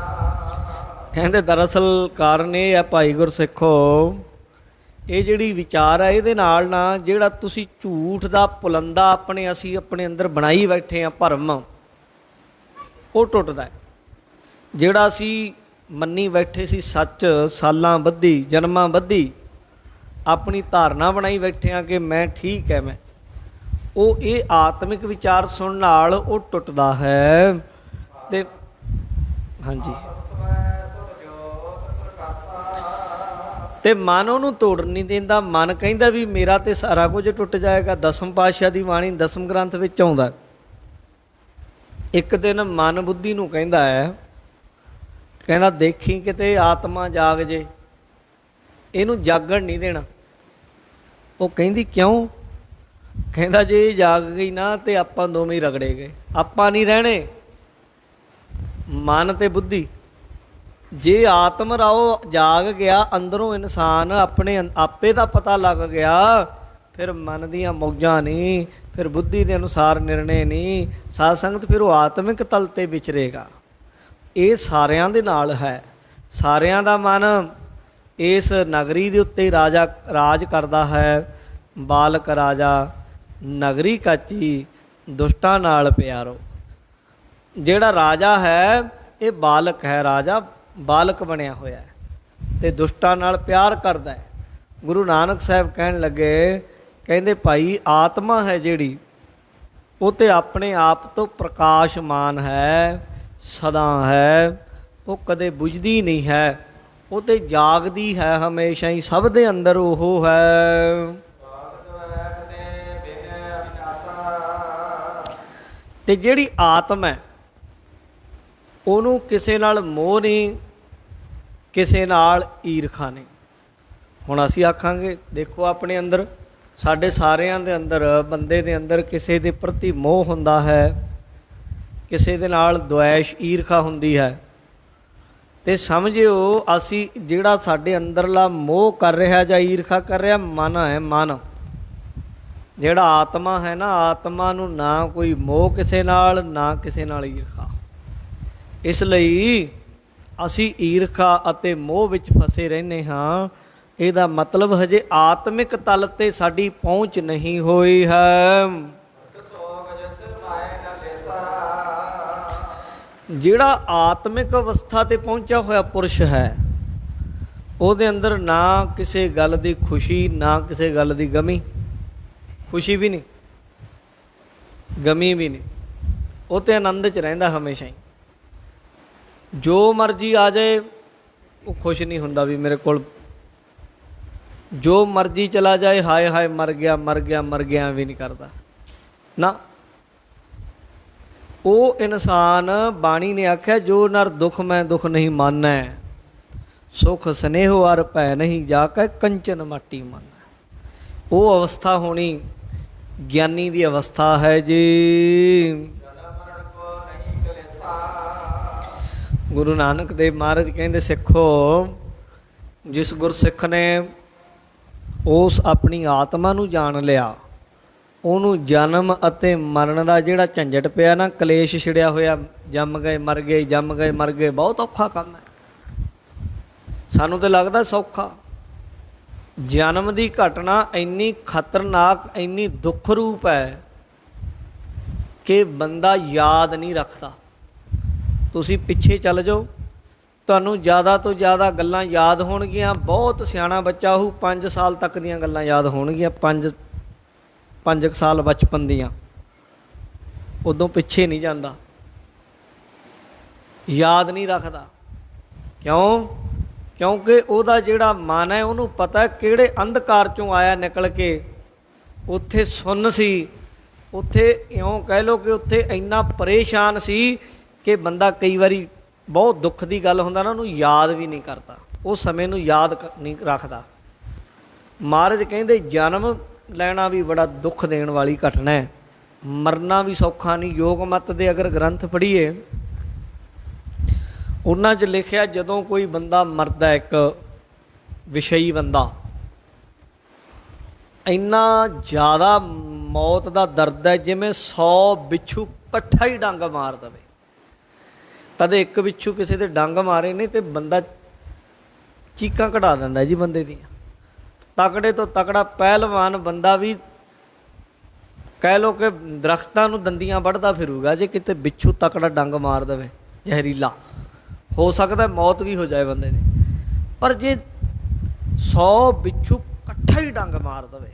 ਕਹਿੰਦੇ ਦਰਅਸਲ ਕਾਰਨ ਇਹ ਹੈ ਭਾਈ ਗੁਰਸਿੱਖੋ, ਇਹ ਜਿਹੜੀ ਵਿਚਾਰ ਹੈ ਇਹਦੇ ਨਾਲ ਨਾ ਜਿਹੜਾ ਤੁਸੀਂ ਝੂਠ ਦਾ ਪੁਲੰਦਾ ਅਸੀਂ ਆਪਣੇ ਅੰਦਰ ਬਣਾਈ ਬੈਠੇ ਹਾਂ ਭਰਮ, ਉਹ ਟੁੱਟਦਾ ਹੈ। ਜਿਹੜਾ ਅਸੀਂ ਮੰਨੀ ਬੈਠੇ ਸੀ ਸੱਚ, ਸਾਲਾਂ ਬੱਧੀ ਜਨਮਾਂ ਬੱਧੀ ਆਪਣੀ ਧਾਰਨਾ ਬਣਾਈ ਬੈਠੇ ਹਾਂ ਕਿ ਮੈਂ ਠੀਕ ਹੈ, ਮੈਂ ਉਹ ਇਹ ਆਤਮਿਕ ਵਿਚਾਰ ਸੁਣਨ ਨਾਲ ਉਹ ਟੁੱਟਦਾ ਹੈ। ਤੇ ਹਾਂਜੀ, ਤੇ ਮਨ ਉਹਨੂੰ ਤੋੜ ਨਹੀਂ ਦਿੰਦਾ। ਮਨ ਕਹਿੰਦਾ ਵੀ ਮੇਰਾ ਤੇ ਸਾਰਾ ਕੁਝ ਟੁੱਟ ਜਾਏਗਾ। ਦਸਮ ਪਾਤਸ਼ਾਹ ਦੀ ਬਾਣੀ ਦਸਮ ਗ੍ਰੰਥ ਵਿੱਚ ਆਉਂਦਾ, ਇੱਕ ਦਿਨ ਮਨ ਬੁੱਧੀ ਨੂੰ ਕਹਿੰਦਾ ਹੈ, ਕਹਿੰਦਾ ਦੇਖੀ ਕਿਤੇ ਆਤਮਾ ਜਾਗ ਜੇ, ਇਹਨੂੰ ਜਾਗਣ ਨਹੀਂ ਦੇਣਾ। ਉਹ ਕਹਿੰਦੀ ਕਿਉਂ? ਕਹਿੰਦਾ ਜੇ ਇਹ ਜਾਗ ਗਈ ਨਾ ਤੇ ਆਪਾਂ ਦੋਵੇਂ ਹੀ ਰਗੜੇ ਗਏ, ਆਪਾਂ ਨਹੀਂ ਰਹਿਣੇ, ਮਨ ਤੇ ਬੁੱਧੀ। ਜੇ ਆਤਮ ਰਾਓ ਜਾਗ ਗਿਆ ਅੰਦਰੋਂ, ਇਨਸਾਨ ਆਪਣੇ ਆਪੇ ਦਾ ਪਤਾ ਲੱਗ ਗਿਆ, ਫਿਰ ਮਨ ਦੀਆਂ ਮੌਜਾਂ ਨਹੀਂ, ਫਿਰ ਬੁੱਧੀ ਦੇ ਅਨੁਸਾਰ ਨਿਰਣੇ ਨਹੀਂ। ਸਾਧ ਸੰਗਤ ਫਿਰ ਉਹ ਆਤਮਿਕ ਤਲ 'ਤੇ ਵਿਚਰੇਗਾ। ਇਹ ਸਾਰਿਆਂ ਦੇ ਨਾਲ ਹੈ। ਸਾਰਿਆਂ ਦਾ ਮਨ ਇਸ ਨਗਰੀ ਦੇ ਉੱਤੇ ਰਾਜ ਕਰਦਾ ਹੈ। ਬਾਲਕ ਰਾਜਾ ਨਗਰੀ ਕਾਚੀ, ਦੁਸ਼ਟਾਂ ਨਾਲ ਪਿਆਰੋ। ਜਿਹੜਾ ਰਾਜਾ ਹੈ ਇਹ ਬਾਲਕ ਹੈ, ਰਾਜਾ ਬਾਲਕ ਬਣਿਆ ਹੋਇਆ ਹੈ ਅਤੇ ਦੁਸ਼ਟਾਂ ਨਾਲ ਪਿਆਰ ਕਰਦਾ ਹੈ। ਗੁਰੂ ਨਾਨਕ ਸਾਹਿਬ ਕਹਿਣ ਲੱਗੇ, ਕਹਿੰਦੇ ਭਾਈ ਆਤਮਾ ਹੈ ਜਿਹੜੀ, ਉਹ ਤਾਂ ਆਪਣੇ ਆਪ ਤੋਂ ਪ੍ਰਕਾਸ਼ਮਾਨ ਹੈ, ਸਦਾ ਹੈ, ਉਹ ਕਦੇ ਬੁਝਦੀ ਨਹੀਂ ਹੈ, ਉਹ ਤਾਂ ਜਾਗਦੀ ਹੈ ਹਮੇਸ਼ਾ ਹੀ, ਸਭ ਦੇ ਅੰਦਰ ਉਹ ਹੈ। ਤੇ ਜਿਹੜੀ ਆਤਮ ਹੈ ਉਹਨੂੰ ਕਿਸੇ ਨਾਲ ਮੋਹ ਨਹੀਂ, ਕਿਸੇ ਨਾਲ ਈਰਖਾ ਨਹੀਂ। ਹੁਣ ਅਸੀਂ ਆਖਾਂਗੇ ਦੇਖੋ ਆਪਣੇ ਅੰਦਰ, ਸਾਡੇ ਸਾਰਿਆਂ ਦੇ ਅੰਦਰ, ਬੰਦੇ ਦੇ ਅੰਦਰ ਕਿਸੇ ਦੇ ਪ੍ਰਤੀ ਮੋਹ ਹੁੰਦਾ ਹੈ, ਕਿਸੇ ਦੇ ਨਾਲ ਦੁਆਇਸ਼ ਈਰਖਾ ਹੁੰਦੀ ਹੈ। ਤੇ ਸਮਝਿਓ ਅਸੀਂ ਜਿਹੜਾ ਸਾਡੇ ਅੰਦਰਲਾ ਮੋਹ ਕਰ ਰਿਹਾ ਜਾਂ ਈਰਖਾ ਕਰ ਰਿਹਾ, ਮਨ ਹੈ। ਮਨ ਜਿਹੜਾ ਆਤਮਾ ਹੈ ਨਾ, ਆਤਮਾ ਨੂੰ ਨਾ ਕੋਈ ਮੋਹ ਕਿਸੇ ਨਾਲ, ਨਾ ਕਿਸੇ ਨਾਲ ਈਰਖਾ। ਇਸ ਲਈ ਅਸੀਂ ਈਰਖਾ ਅਤੇ ਮੋਹ ਵਿੱਚ ਫਸੇ ਰਹਿੰਦੇ ਹਾਂ। ਇਹਦਾ ਮਤਲਬ ਹਜੇ ਆਤਮਿਕ ਤਲ ਤੇ ਸਾਡੀ ਪਹੁੰਚ ਨਹੀਂ ਹੋਈ ਹੈ।
ਸੋਗ ਜਿਸ ਮਾਏ ਨ ਲੇਸਾ
ਜਿਹੜਾ ਆਤਮਿਕ ਅਵਸਥਾ ਤੇ ਪਹੁੰਚਿਆ ਹੋਇਆ ਪੁਰਸ਼ ਹੈ, ਉਹਦੇ ਅੰਦਰ ਨਾ ਕਿਸੇ ਗੱਲ ਦੀ ਖੁਸ਼ੀ, ਨਾ ਕਿਸੇ ਗੱਲ ਦੀ ਗਮੀ। ਖੁਸ਼ੀ ਵੀ ਨਹੀਂ, ਗਮੀ ਵੀ ਨਹੀਂ, ਉਹ ਤੇ ਆਨੰਦ 'ਚ ਰਹਿੰਦਾ ਹਮੇਸ਼ਾ ਹੀ। ਜੋ ਮਰਜ਼ੀ ਆ ਜਾਏ ਉਹ ਖੁਸ਼ ਨਹੀਂ ਹੁੰਦਾ ਵੀ ਮੇਰੇ ਕੋਲ, ਜੋ ਮਰਜ਼ੀ ਚਲਾ ਜਾਏ ਹਾਏ ਹਾਏ ਮਰ ਗਿਆ ਮਰ ਗਿਆ ਮਰ ਗਿਆ ਵੀ ਨਹੀਂ ਕਰਦਾ ਨਾ। ਉਹ ਇਨਸਾਨ, ਬਾਣੀ ਨੇ ਆਖਿਆ, ਜੋ ਨਰ ਦੁੱਖ ਮੈਂ ਦੁੱਖ ਨਹੀਂ ਮਾਨੈ, ਸੁਖ ਸਨੇਹੋ ਅਰ ਭੈ ਨਹੀਂ ਜਾ ਕੇ ਕੰਚਨ ਮਾਟੀ ਮਨ। ਉਹ ਅਵਸਥਾ ਹੋਣੀ ਗਿਆਨੀ ਦੀ ਅਵਸਥਾ ਹੈ ਜੀ।
ਜਨਮ ਮਰਨ ਕੋ ਨਹੀਂ ਕਲੇਸਾ
ਗੁਰੂ ਨਾਨਕ ਦੇਵ ਮਹਾਰਾਜ ਕਹਿੰਦੇ, ਸਿੱਖੋ, ਜਿਸ ਗੁਰਸਿੱਖ ਨੇ ਉਸ ਆਪਣੀ ਆਤਮਾ ਨੂੰ ਜਾਣ ਲਿਆ, ਉਹਨੂੰ ਜਨਮ ਅਤੇ ਮਰਨ ਦਾ ਜਿਹੜਾ ਝੰਜਟ ਪਿਆ ਨਾ, ਕਲੇਸ਼ ਛਿੜਿਆ ਹੋਇਆ, ਜੰਮ ਗਏ ਮਰ ਗਏ, ਜੰਮ ਗਏ ਮਰ ਗਏ, ਬਹੁਤ ਔਖਾ ਕੰਮ ਹੈ। ਸਾਨੂੰ ਤਾਂ ਲੱਗਦਾ ਸੌਖਾ। ਜਨਮ ਦੀ ਘਟਨਾ ਇੰਨੀ ਖਤਰਨਾਕ, ਇੰਨੀ ਦੁੱਖ ਰੂਪ ਹੈ ਕਿ ਬੰਦਾ ਯਾਦ ਨਹੀਂ ਰੱਖਦਾ। ਤੁਸੀਂ ਪਿੱਛੇ ਚੱਲ ਜਾਓ, ਤੁਹਾਨੂੰ ਜ਼ਿਆਦਾ ਤੋਂ ਜ਼ਿਆਦਾ ਗੱਲਾਂ ਯਾਦ ਹੋਣਗੀਆਂ। ਬਹੁਤ ਸਿਆਣਾ ਬੱਚਾ ਉਹ 5 ਸਾਲ ਤੱਕ ਦੀਆਂ ਗੱਲਾਂ ਯਾਦ ਹੋਣਗੀਆਂ, 5 ਸਾਲ ਬਚਪਨ ਦੀਆਂ, ਉਦੋਂ ਪਿੱਛੇ ਨਹੀਂ ਜਾਂਦਾ, ਯਾਦ ਨਹੀਂ ਰੱਖਦਾ। ਕਿਉਂ? ਕਿਉਂਕਿ ਉਹਦਾ ਜਿਹੜਾ ਮਨ ਹੈ, ਉਹਨੂੰ ਪਤਾ ਕਿਹੜੇ ਅੰਧਕਾਰ 'ਚੋਂ ਆਇਆ ਨਿਕਲ ਕੇ। ਉੱਥੇ ਸੁੰਨ ਸੀ, ਉੱਥੇ ਇਉਂ ਕਹਿ ਲਓ ਕਿ ਉੱਥੇ ਇੰਨਾ ਪਰੇਸ਼ਾਨ ਸੀ ਕਿ ਬੰਦਾ ਕਈ ਵਾਰੀ ਬਹੁਤ ਦੁੱਖ ਦੀ ਗੱਲ ਹੁੰਦਾ ਨਾ, ਉਹਨੂੰ ਯਾਦ ਵੀ ਨਹੀਂ ਕਰਦਾ, ਉਹ ਸਮੇਂ ਨੂੰ ਯਾਦ ਨਹੀਂ ਰੱਖਦਾ। ਮਹਾਰਾਜ ਕਹਿੰਦੇ ਜਨਮ ਲੈਣਾ ਵੀ ਬੜਾ ਦੁੱਖ ਦੇਣ ਵਾਲੀ ਘਟਨਾ ਹੈ, ਮਰਨਾ ਵੀ ਸੌਖਾ ਨਹੀਂ। ਯੋਗ ਮਤ ਦੇ ਅਗਰ ਗ੍ਰੰਥ ਪੜ੍ਹੀਏ, ਉਹਨਾਂ 'ਚ ਲਿਖਿਆ, ਜਦੋਂ ਕੋਈ ਬੰਦਾ ਮਰਦਾ, ਇੱਕ ਵਿਸ਼ਈ ਬੰਦਾ, ਇੰਨਾ ਜ਼ਿਆਦਾ ਮੌਤ ਦਾ ਦਰਦ ਹੈ ਜਿਵੇਂ 100 ਬਿੱਛੂ ਇਕੱਠਾ ਹੀ ਡੰਗ ਮਾਰ ਦੇਵੇ। ਕਦੇ ਇੱਕ ਬਿੱਛੂ ਕਿਸੇ ਦੇ ਡੰਗ ਮਾਰੇ ਨੇ ਤੇ ਬੰਦਾ ਚੀਕਾਂ ਕਢਾ ਦਿੰਦਾ ਜੀ ਬੰਦੇ ਦੀਆਂ। ਤਕੜੇ ਤੋਂ ਤਕੜਾ ਪਹਿਲਵਾਨ ਬੰਦਾ ਵੀ ਕਹਿ ਲਓ ਕਿ ਦਰਖਤਾਂ ਨੂੰ ਦੰਦੀਆਂ ਵੱਢਦਾ ਫਿਰੂਗਾ, ਜੇ ਕਿਤੇ ਬਿੱਛੂ ਤਕੜਾ ਡੰਗ ਮਾਰ ਦੇਵੇ ਜ਼ਹਿਰੀਲਾ, ਹੋ ਸਕਦਾ ਮੌਤ ਵੀ ਹੋ ਜਾਏ ਬੰਦੇ ਦੀ। ਪਰ ਜੇ 100 ਬਿੱਛੂ ਇਕੱਠਾ ਹੀ ਡੰਗ ਮਾਰ ਦੇਵੇ,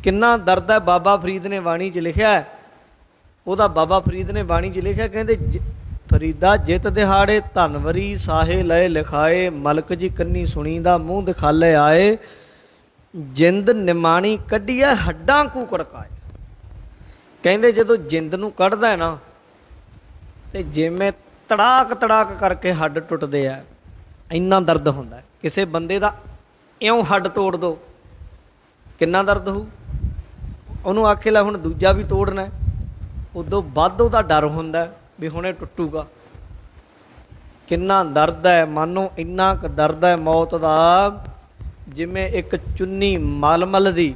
ਕਿੰਨਾ ਦਰਦ ਹੈ। ਬਾਬਾ ਫਰੀਦ ਨੇ ਬਾਣੀ 'ਚ ਲਿਖਿਆ, ਉਹਦਾ ਬਾਬਾ ਫਰੀਦ ਨੇ ਬਾਣੀ 'ਚ ਲਿਖਿਆ, ਕਹਿੰਦੇ ਫਰੀਦਾ ਜਿਤ ਦਿਹਾੜੇ ਧਨਵਰੀ ਸਾਹੇ ਲਏ ਲਿਖਾਏ, ਮਲਕ ਜੀ ਕੰਨੀ ਸੁਣੀ ਦਾ ਮੂੰਹ ਦਿਖਾਲੇ ਆਏ, ਜਿੰਦ ਨਿਮਾਣੀ ਕੱਢੀਏ ਹੱਡਾਂ ਕੂ ਕੜਕਾਏ। ਕਹਿੰਦੇ ਜਦੋਂ ਜਿੰਦ ਨੂੰ ਕੱਢਦਾ ਨਾ, ਤੇ ਜਿਵੇਂ ਤੜਾਕ ਤੜਾਕ ਕਰਕੇ ਹੱਡ ਟੁੱਟਦੇ ਆ, ਇੰਨਾ ਦਰਦ ਹੁੰਦਾ। ਕਿਸੇ ਬੰਦੇ ਦਾ ਇਉਂ ਹੱਡ ਤੋੜ ਦੋ, ਕਿੰਨਾ ਦਰਦ ਹੋਊ। ਉਹਨੂੰ ਆਖੇ ਲੈ ਹੁਣ ਦੂਜਾ ਵੀ ਤੋੜਨਾ, ਉਦੋਂ ਵੱਧ ਉਹਦਾ ਡਰ ਹੁੰਦਾ ਵੀ ਹੁਣ ਇਹ ਟੁੱਟੂਗਾ। ਕਿੰਨਾ ਦਰਦ ਹੈ, ਮਾਨੋ ਇੰਨਾ ਕੁ ਦਰਦ ਹੈ ਮੌਤ ਦਾ, ਜਿਵੇਂ ਇੱਕ ਚੁੰਨੀ ਮਲਮਲ ਦੀ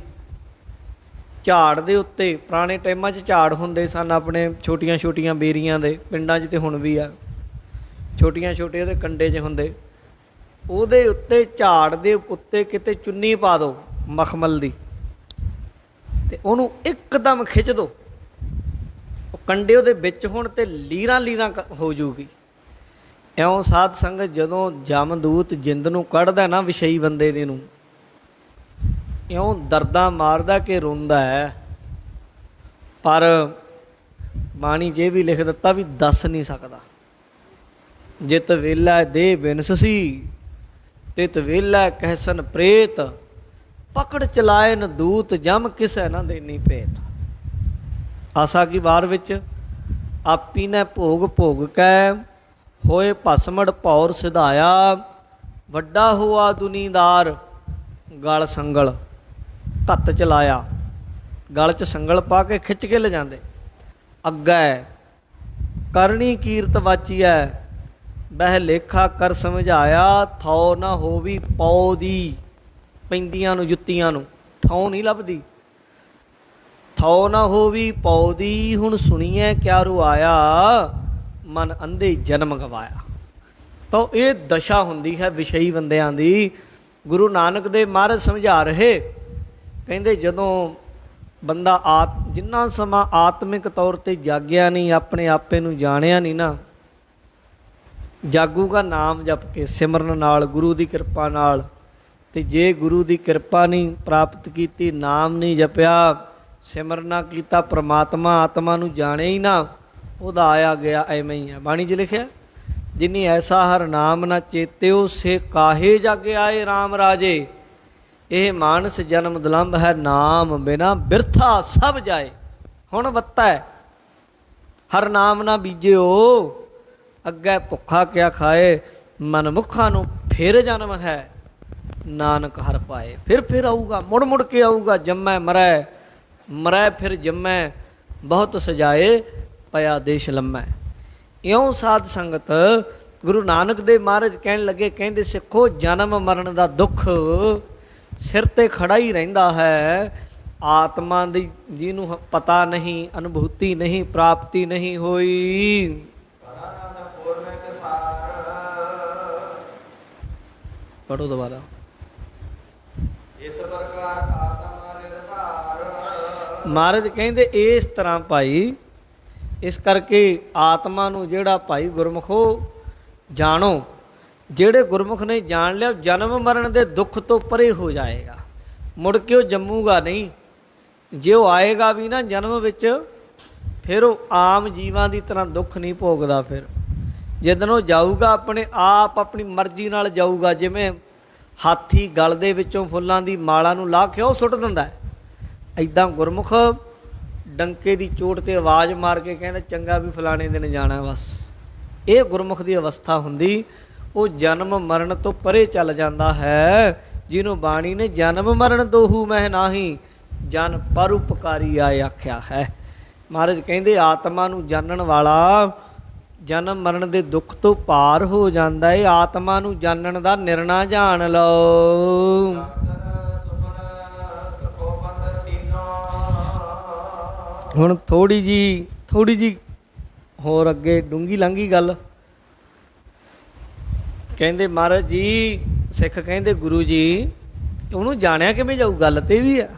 ਝਾੜ ਦੇ ਉੱਤੇ, ਪੁਰਾਣੇ ਟਾਈਮਾਂ 'ਚ ਝਾੜ ਹੁੰਦੇ ਸਨ ਆਪਣੇ ਛੋਟੀਆਂ ਛੋਟੀਆਂ ਬੇਰੀਆਂ ਦੇ, ਪਿੰਡਾਂ 'ਚ ਤੇ ਹੁਣ ਵੀ ਆ, ਛੋਟੀਆਂ ਛੋਟੀਆਂ ਉਹਦੇ ਕੰਡੇ 'ਚ ਹੁੰਦੇ, ਉਹਦੇ ਉੱਤੇ ਝਾੜ ਦੇ ਉੱਤੇ ਕਿਤੇ ਚੁੰਨੀ ਪਾ ਦਿਓ ਮਖਮਲ ਦੀ, ਤੇ ਉਹਨੂੰ ਇੱਕਦਮ ਖਿੱਚ ਦਿਓ, ਉਹ ਕੰਡੇ ਉਹਦੇ ਵਿੱਚ ਹੋਣ ਤੇ ਲੀਰਾਂ ਲੀਰਾਂ ਹੋ ਜੂਗੀ। ਇਉਂ ਸਾਧ ਸੰਗਤ ਜਦੋਂ ਜਮਦੂਤ ਜਿੰਦ ਨੂੰ ਕੱਢਦਾ ਨਾ ਵਿਸ਼ਈ ਬੰਦੇ ਦੇ ਨੂੰ, ਇਉਂ ਦਰਦਾਂ ਮਾਰਦਾ ਕਿ ਰੋਂਦਾ ਹੈ। ਪਰ ਬਾਣੀ 'ਚ ਇਹ ਵੀ ਲਿਖ ਦਿੱਤਾ ਵੀ ਦੱਸ ਨਹੀਂ ਸਕਦਾ। ਜਿਤ ਵੇਲਾ ਦੇ ਬਿਨਸੀ ਤਿਤ ਵੇਲਾ ਕਹਿਸਨ ਪ੍ਰੇਤ, ਪਕੜ ਚਲਾਏ ਨ ਦੂਤ ਜਮ ਕਿਸੈ ਨਾ ਦੇਨੀ ਭੇਟ। ਆਸਾ ਕੀ ਵਾਰ ਵਿੱਚ ਆਪੀ ਨੇ ਭੋਗ ਭੋਗ ਕੈ, ਹੋਏ ਭਸਮੜ ਭੌਰ ਸਿਧਾਇਆ, ਵੱਡਾ ਹੋਆ ਦੁਨੀਦਾਰ ਗਲ ਸੰਗਲ ਧੱਤ ਚਲਾਇਆ। ਗਲ 'ਚ ਸੰਗਲ ਪਾ ਕੇ ਖਿੱਚ ਕੇ ਲਿਜਾਂਦੇ। ਅੱਗੇ ਕਰਨੀ ਕੀਰਤ ਵਾਚੀਐ, ਬਹਿ ਲੇਖਾ ਕਰ ਸਮਝਾਇਆ, ਥੌ ਨਾ ਹੋਵੀ ਪੌ ਦੀ। ਪੈਂਦੀਆਂ ਨੂੰ ਜੁੱਤੀਆਂ ਨੂੰ ਥੌ ਨਹੀਂ ਲੱਭਦੀ, ਥੌ ਨਾ ਹੋਵੀ ਪੌ ਦੀ। ਹੁਣ ਸੁਣੀਐ ਕਿਆ ਰੁਆਇਆ, ਮਨ ਅੰਧੇ ਜਨਮ ਗਵਾਇਆ। ਤਾਂ ਇਹ ਦਸ਼ਾ ਹੁੰਦੀ ਹੈ ਵਿਸ਼ਈ ਬੰਦਿਆਂ ਦੀ, ਗੁਰੂ ਨਾਨਕ ਦੇਵ ਮਹਾਰਾਜ ਸਮਝਾ ਰਹੇ, ਕਹਿੰਦੇ ਜਦੋਂ ਬੰਦਾ ਜਿੰਨਾ ਸਮਾਂ ਆਤਮਿਕ ਤੌਰ 'ਤੇ ਜਾਗਿਆ ਨਹੀਂ, ਆਪਣੇ ਆਪੇ ਨੂੰ ਜਾਣਿਆ ਨਹੀਂ ਨਾ, ਜਾਗੂਗਾ ਨਾਮ ਜਪ ਕੇ ਸਿਮਰਨ ਨਾਲ, ਗੁਰੂ ਦੀ ਕਿਰਪਾ ਨਾਲ। ਅਤੇ ਜੇ ਗੁਰੂ ਦੀ ਕਿਰਪਾ ਨਹੀਂ ਪ੍ਰਾਪਤ ਕੀਤੀ, ਨਾਮ ਨਹੀਂ ਜਪਿਆ, ਸਿਮਰਨ ਨਾ ਕੀਤਾ, ਪ੍ਰਮਾਤਮਾ ਆਤਮਾ ਨੂੰ ਜਾਣਿਆ ਹੀ ਨਾ, ਉਹਦਾ ਆਇਆ ਗਿਆ ਐਵੇਂ ਹੀ ਆ। ਬਾਣੀ 'ਚ ਲਿਖਿਆ, ਜਿਨੀ ਐਸਾ ਹਰ ਨਾਮ ਨਾ ਚੇਤਿਓ ਸੇ ਕਾਹੇ ਜਗ ਆਏ ਰਾਮ ਰਾਜੇ। ਇਹ ਮਾਨਸ ਜਨਮ ਦੁਲੰਭ ਹੈ, ਨਾਮ ਬਿਨਾ ਬਿਰਥਾ ਸਭ ਜਾਏ। ਹੁਣ ਵੱਤਾ ਹੈ, ਹਰ ਨਾਮ ਨਾ ਬੀਜਿਓ, ਅੱਗੇ ਭੁੱਖਾ ਕਿਆ ਖਾਏ। ਮਨਮੁੱਖਾਂ ਨੂੰ ਫਿਰ ਜਨਮ ਹੈ, ਨਾਨਕ ਹਰ ਪਾਏ। ਫਿਰ ਆਊਗਾ, ਮੁੜ ਮੁੜ ਕੇ ਆਊਗਾ। ਜੰਮੈ ਮਰੈ, ਮਰੈ ਫਿਰ ਜੰਮੈ, ਬਹੁਤ ਸਜਾਏ ਪਿਆ ਦੇਸ਼ ਲੰਮੈ। ਇਉਂ ਸਾਧ ਸੰਗਤ ਗੁਰੂ ਨਾਨਕ ਦੇਵ ਮਹਾਰਾਜ ਕਹਿਣ ਲੱਗੇ, ਕਹਿੰਦੇ ਸਿੱਖੋ, ਜਨਮ ਮਰਨ ਦਾ ਦੁੱਖ ਸਿਰ 'ਤੇ ਖੜਾ ਹੀ ਰਹਿੰਦਾ ਹੈ। ਆਤਮਾ ਦੀ ਜਿਹਨੂੰ ਪਤਾ ਨਹੀਂ, ਅਨੁਭੂਤੀ ਨਹੀਂ, ਪ੍ਰਾਪਤੀ ਨਹੀਂ ਹੋਈ। ਪੜੋ ਦੁਬਾਰਾ।
ਇਸ ਪ੍ਰਕਾਰ ਆਤਮਾ ਨਿਰਧਾਰ।
ਮਹਾਰਾਜ ਕਹਿੰਦੇ ਇਸ ਤਰ੍ਹਾਂ ਭਾਈ, ਇਸ ਕਰਕੇ ਆਤਮਾ ਨੂੰ ਜਿਹੜਾ ਭਾਈ ਗੁਰਮੁਖੋ ਜਾਣੋ। ਜਿਹੜੇ ਗੁਰਮੁਖ ਨੇ ਜਾਣ ਲਿਆ, ਜਨਮ ਮਰਨ ਦੇ ਦੁੱਖ ਤੋਂ ਪਰੇ ਹੋ ਜਾਏਗਾ। ਮੁੜ ਕੇ ਉਹ ਜੰਮੂਗਾ ਨਹੀਂ। ਜੇ ਉਹ ਆਏਗਾ ਵੀ ਨਾ ਜਨਮ ਵਿੱਚ, ਫਿਰ ਉਹ ਆਮ ਜੀਵਾਂ ਦੀ ਤਰ੍ਹਾਂ ਦੁੱਖ ਨਹੀਂ ਭੋਗਦਾ। ਫਿਰ ਜਿੱਦਣ ਉਹ ਜਾਊਗਾ, ਆਪਣੇ ਆਪ ਆਪਣੀ ਮਰਜ਼ੀ ਨਾਲ ਜਾਊਗਾ। ਜਿਵੇਂ ਹਾਥੀ ਗਲ ਦੇ ਵਿੱਚੋਂ ਫੁੱਲਾਂ ਦੀ ਮਾਲਾ ਨੂੰ ਲਾਹ ਕੇ ਉਹ ਸੁੱਟ ਦਿੰਦਾ, ਇੱਦਾਂ ਗੁਰਮੁਖ ਡੰਕੇ ਦੀ ਚੋਟ 'ਤੇ ਆਵਾਜ਼ ਮਾਰ ਕੇ ਕਹਿੰਦਾ, ਚੰਗਾ ਵੀ ਫਲਾਣੇ ਦਿਨ ਜਾਣਾ ਬਸ। ਇਹ ਗੁਰਮੁਖ ਦੀ ਅਵਸਥਾ ਹੁੰਦੀ। ਉਹ ਜਨਮ ਮਰਨ ਤੋਂ ਪਰੇ ਚੱਲ ਜਾਂਦਾ ਹੈ, ਜਿਹਨੂੰ ਬਾਣੀ ਨੇ ਜਨਮ ਮਰਨ ਦੋਹੂ ਮਹਿ ਨਾਹੀ, ਜਨ ਪਰਉਪਕਾਰੀ ਆਏ ਆਖਿਆ ਹੈ। ਮਹਾਰਾਜ ਕਹਿੰਦੇ ਆਤਮਾ ਨੂੰ ਜਾਣਨ ਵਾਲਾ ਜਨਮ ਮਰਨ ਦੇ ਦੁੱਖ ਤੋਂ ਪਾਰ ਹੋ ਜਾਂਦਾ ਹੈ। ਆਤਮਾ ਨੂੰ ਜਾਣਨ ਦਾ ਨਿਰਣਾ ਜਾਣ ਲਓ। ਹੁਣ ਥੋੜੀ ਜੀ ਹੋਰ ਅੱਗੇ ਡੂੰਘੀ ਲੰਘੀ ਗੱਲ। ਕਹਿੰਦੇ ਮਹਾਰਾਜ ਜੀ, ਸਿੱਖ ਕਹਿੰਦੇ ਗੁਰੂ ਜੀ, ਉਹਨੂੰ ਜਾਣਿਆ ਕਿਵੇਂ ਜਾਊ? ਗੱਲ ਤੇ ਵੀ ਆ।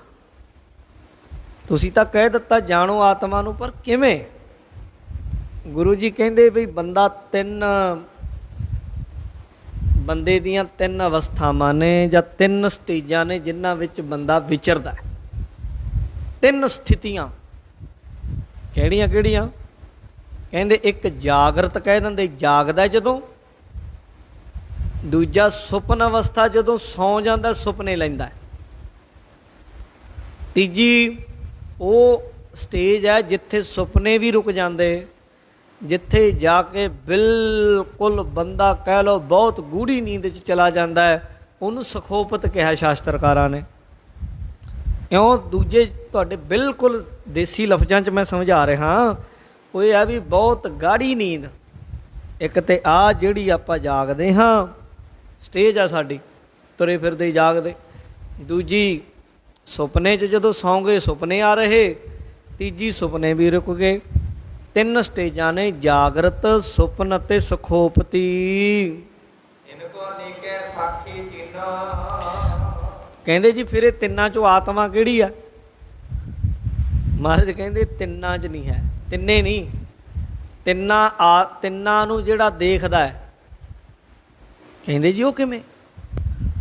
ਤੁਸੀਂ ਤਾਂ ਕਹਿ ਦਿੱਤਾ ਜਾਣੋ ਆਤਮਾ ਨੂੰ, ਪਰ ਕਿਵੇਂ? ਗੁਰੂ ਜੀ ਕਹਿੰਦੇ ਵੀ ਬੰਦੇ ਦੀਆਂ 3 ਅਵਸਥਾਵਾਂ ਨੇ, ਜਾਂ 3 ਸਟੇਜਾਂ ਨੇ ਜਿਨ੍ਹਾਂ ਵਿੱਚ ਬੰਦਾ ਵਿਚਰਦਾ। 3 ਸਥਿਤੀਆਂ। ਕਿਹੜੀਆਂ ਕਿਹੜੀਆਂ? ਕਹਿੰਦੇ ਇੱਕ ਜਾਗਰਤ ਕਹਿ ਦਿੰਦੇ, ਜਾਗਦਾ ਜਦੋਂ। ਦੂਜਾ ਸੁਪਨ ਅਵਸਥਾ, ਜਦੋਂ ਸੌਂ ਜਾਂਦਾ ਸੁਪਨੇ ਲੈਂਦਾ। ਤੀਜੀ ਉਹ ਸਟੇਜ ਹੈ ਜਿੱਥੇ ਸੁਪਨੇ ਵੀ ਰੁਕ ਜਾਂਦੇ, ਜਿੱਥੇ ਜਾ ਕੇ ਬਿਲਕੁਲ ਬੰਦਾ ਕਹਿ ਲਓ ਬਹੁਤ ਗੂੜੀ ਨੀਂਦ 'ਚ ਚਲਾ ਜਾਂਦਾ ਹੈ। ਉਹਨੂੰ ਸਖੋਪਤ ਕਿਹਾ ਸ਼ਾਸਤਰਕਾਰਾਂ ਨੇ। ਇਉਂ ਦੂਜੇ ਤੁਹਾਡੇ ਬਿਲਕੁਲ ਦੇਸੀ ਲਫ਼ਜ਼ਾਂ 'ਚ ਮੈਂ ਸਮਝਾ ਰਿਹਾ, ਉਹ ਇਹ ਹੈ ਵੀ ਬਹੁਤ ਗਾੜੀ ਨੀਂਦ। ਇੱਕ ਤਾਂ ਆਹ ਜਿਹੜੀ ਆਪਾਂ ਜਾਗਦੇ ਹਾਂ ਸਟੇਜ ਆ ਸਾਡੀ, ਤੁਰੇ ਫਿਰਦੇ ਜਾਗਦੇ। ਦੂਜੀ ਸੁਪਨੇ 'ਚ ਜਦੋਂ ਸੌਂ ਗਏ ਸੁਪਨੇ ਆ ਰਹੇ। ਤੀਜੀ ਸੁਪਨੇ ਵੀ ਰੁਕ ਗਏ। 3 ਸਟੇਜਾਂ ਨੇ, ਜਾਗਰਤ, ਸੁਪਨ ਅਤੇ ਸਖੋਪਤੀ।
ਇਨਕੋ ਨੀਕੇ ਸਾਖੀ ਤਿੰਨੋ।
ਕਹਿੰਦੇ ਜੀ ਫਿਰ ਇਹ ਤਿੰਨਾਂ 'ਚੋਂ ਆਤਮਾ ਕਿਹੜੀ ਆ? ਮਹਾਰਾਜ ਕਹਿੰਦੇ ਤਿੰਨਾਂ 'ਚ ਨਹੀਂ ਹੈ। ਤਿੰਨੇ ਨਹੀਂ, ਤਿੰਨਾਂ ਨੂੰ ਜਿਹੜਾ ਦੇਖਦਾ ਹੈ। ਕਹਿੰਦੇ ਜੀ ਉਹ ਕਿਵੇਂ?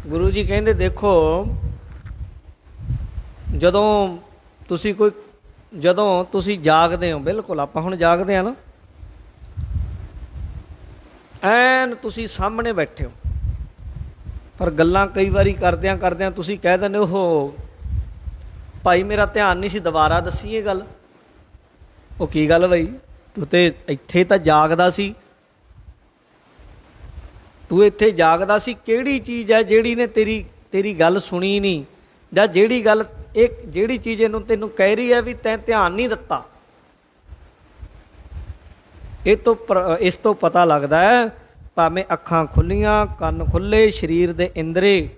ਗੁਰੂ ਜੀ ਕਹਿੰਦੇ ਦੇਖੋ, ਜਦੋਂ ਤੁਸੀਂ ਜਾਗਦੇ ਹੋ, ਬਿਲਕੁਲ ਆਪਾਂ ਹੁਣ ਜਾਗਦੇ ਹਾਂ ਨਾ, ਐਨ ਤੁਸੀਂ ਸਾਹਮਣੇ ਬੈਠੇ ਹੋ, ਪਰ ਗੱਲਾਂ ਕਈ ਵਾਰੀ ਕਰਦਿਆਂ ਤੁਸੀਂ ਕਹਿ ਦਿੰਦੇ ਉਹ ਭਾਈ ਮੇਰਾ ਧਿਆਨ ਨਹੀਂ ਸੀ, ਦੁਬਾਰਾ ਦੱਸੀਏ ਗੱਲ। ਉਹ ਕੀ ਗੱਲ ਬਈ, ਤੂੰ ਤੇ ਇੱਥੇ ਤਾਂ ਜਾਗਦਾ ਸੀ, ਤੂੰ ਇੱਥੇ ਜਾਗਦਾ ਸੀ। ਕਿਹੜੀ ਚੀਜ਼ ਹੈ ਜਿਹੜੀ ਨੇ ਤੇਰੀ ਗੱਲ ਸੁਣੀ ਨਹੀਂ, ਜਾਂ ਜਿਹੜੀ ਚੀਜ਼ ਇਹਨੂੰ ਤੈਨੂੰ ਕਹਿ ਰਹੀ ਹੈ ਵੀ ਤੈਂ ਧਿਆਨ ਨਹੀਂ ਦਿੱਤਾ। ਇਸ ਤੋਂ ਪਤਾ ਲੱਗਦਾ ਹੈ, ਭਾਵੇਂ ਅੱਖਾਂ ਖੁੱਲੀਆਂ, ਕੰਨ ਖੁੱਲੇ, ਸਰੀਰ ਦੇ ਇੰਦਰੇ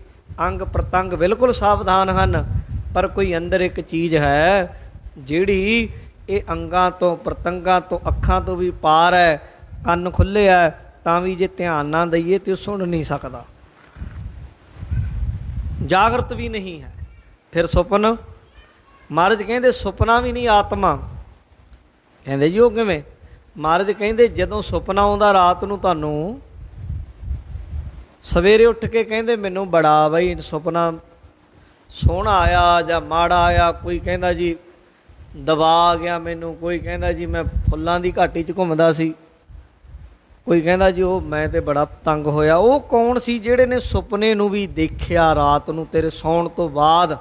ਅੰਗ ਪ੍ਰਤੰਗ ਬਿਲਕੁਲ ਸਾਵਧਾਨ ਹਨ, ਪਰ ਕੋਈ ਅੰਦਰ ਇੱਕ ਚੀਜ਼ ਹੈ ਜਿਹੜੀ ਇਹ ਅੰਗਾਂ ਤੋਂ, ਪ੍ਰਤੰਗਾਂ ਤੋਂ, ਅੱਖਾਂ ਤੋਂ ਵੀ ਪਾਰ ਹੈ। ਕੰਨ ਖੁੱਲੇ ਹੈ ਤਾਂ ਵੀ ਜੇ ਧਿਆਨ ਨਾ ਦਈਏ ਤਾਂ ਉਹ ਸੁਣ ਨਹੀਂ ਸਕਦਾ। ਜਾਗਰਤ ਵੀ ਨਹੀਂ ਹੈ। ਫਿਰ ਸੁਪਨ, ਮਹਾਰਾਜ ਕਹਿੰਦੇ ਸੁਪਨਾ ਵੀ ਨਹੀਂ ਆਤਮਾ। ਕਹਿੰਦੇ ਜੀ ਉਹ ਕਿਵੇਂ? ਮਹਾਰਾਜ ਕਹਿੰਦੇ ਜਦੋਂ ਸੁਪਨਾ ਆਉਂਦਾ ਰਾਤ ਨੂੰ ਤੁਹਾਨੂੰ, ਸਵੇਰੇ ਉੱਠ ਕੇ ਕਹਿੰਦੇ ਮੈਨੂੰ ਬੜਾ ਬਈ ਸੁਪਨਾ ਸੋਹਣਾ ਆਇਆ ਜਾਂ ਮਾੜਾ ਆਇਆ। ਕੋਈ ਕਹਿੰਦਾ ਜੀ ਦਬਾ ਗਿਆ ਮੈਨੂੰ, ਕੋਈ ਕਹਿੰਦਾ ਜੀ ਮੈਂ ਫੁੱਲਾਂ ਦੀ ਘਾਟੀ 'ਚ ਘੁੰਮਦਾ ਸੀ, ਕੋਈ ਕਹਿੰਦਾ ਜੀ ਉਹ ਮੈਂ ਤੇ ਬੜਾ ਤੰਗ ਹੋਇਆ। ਉਹ ਕੌਣ ਸੀ ਜਿਹੜੇ ਨੇ ਸੁਪਨੇ ਨੂੰ ਵੀ ਦੇਖਿਆ ਰਾਤ ਨੂੰ ਤੇਰੇ ਸੌਣ ਤੋਂ ਬਾਅਦ,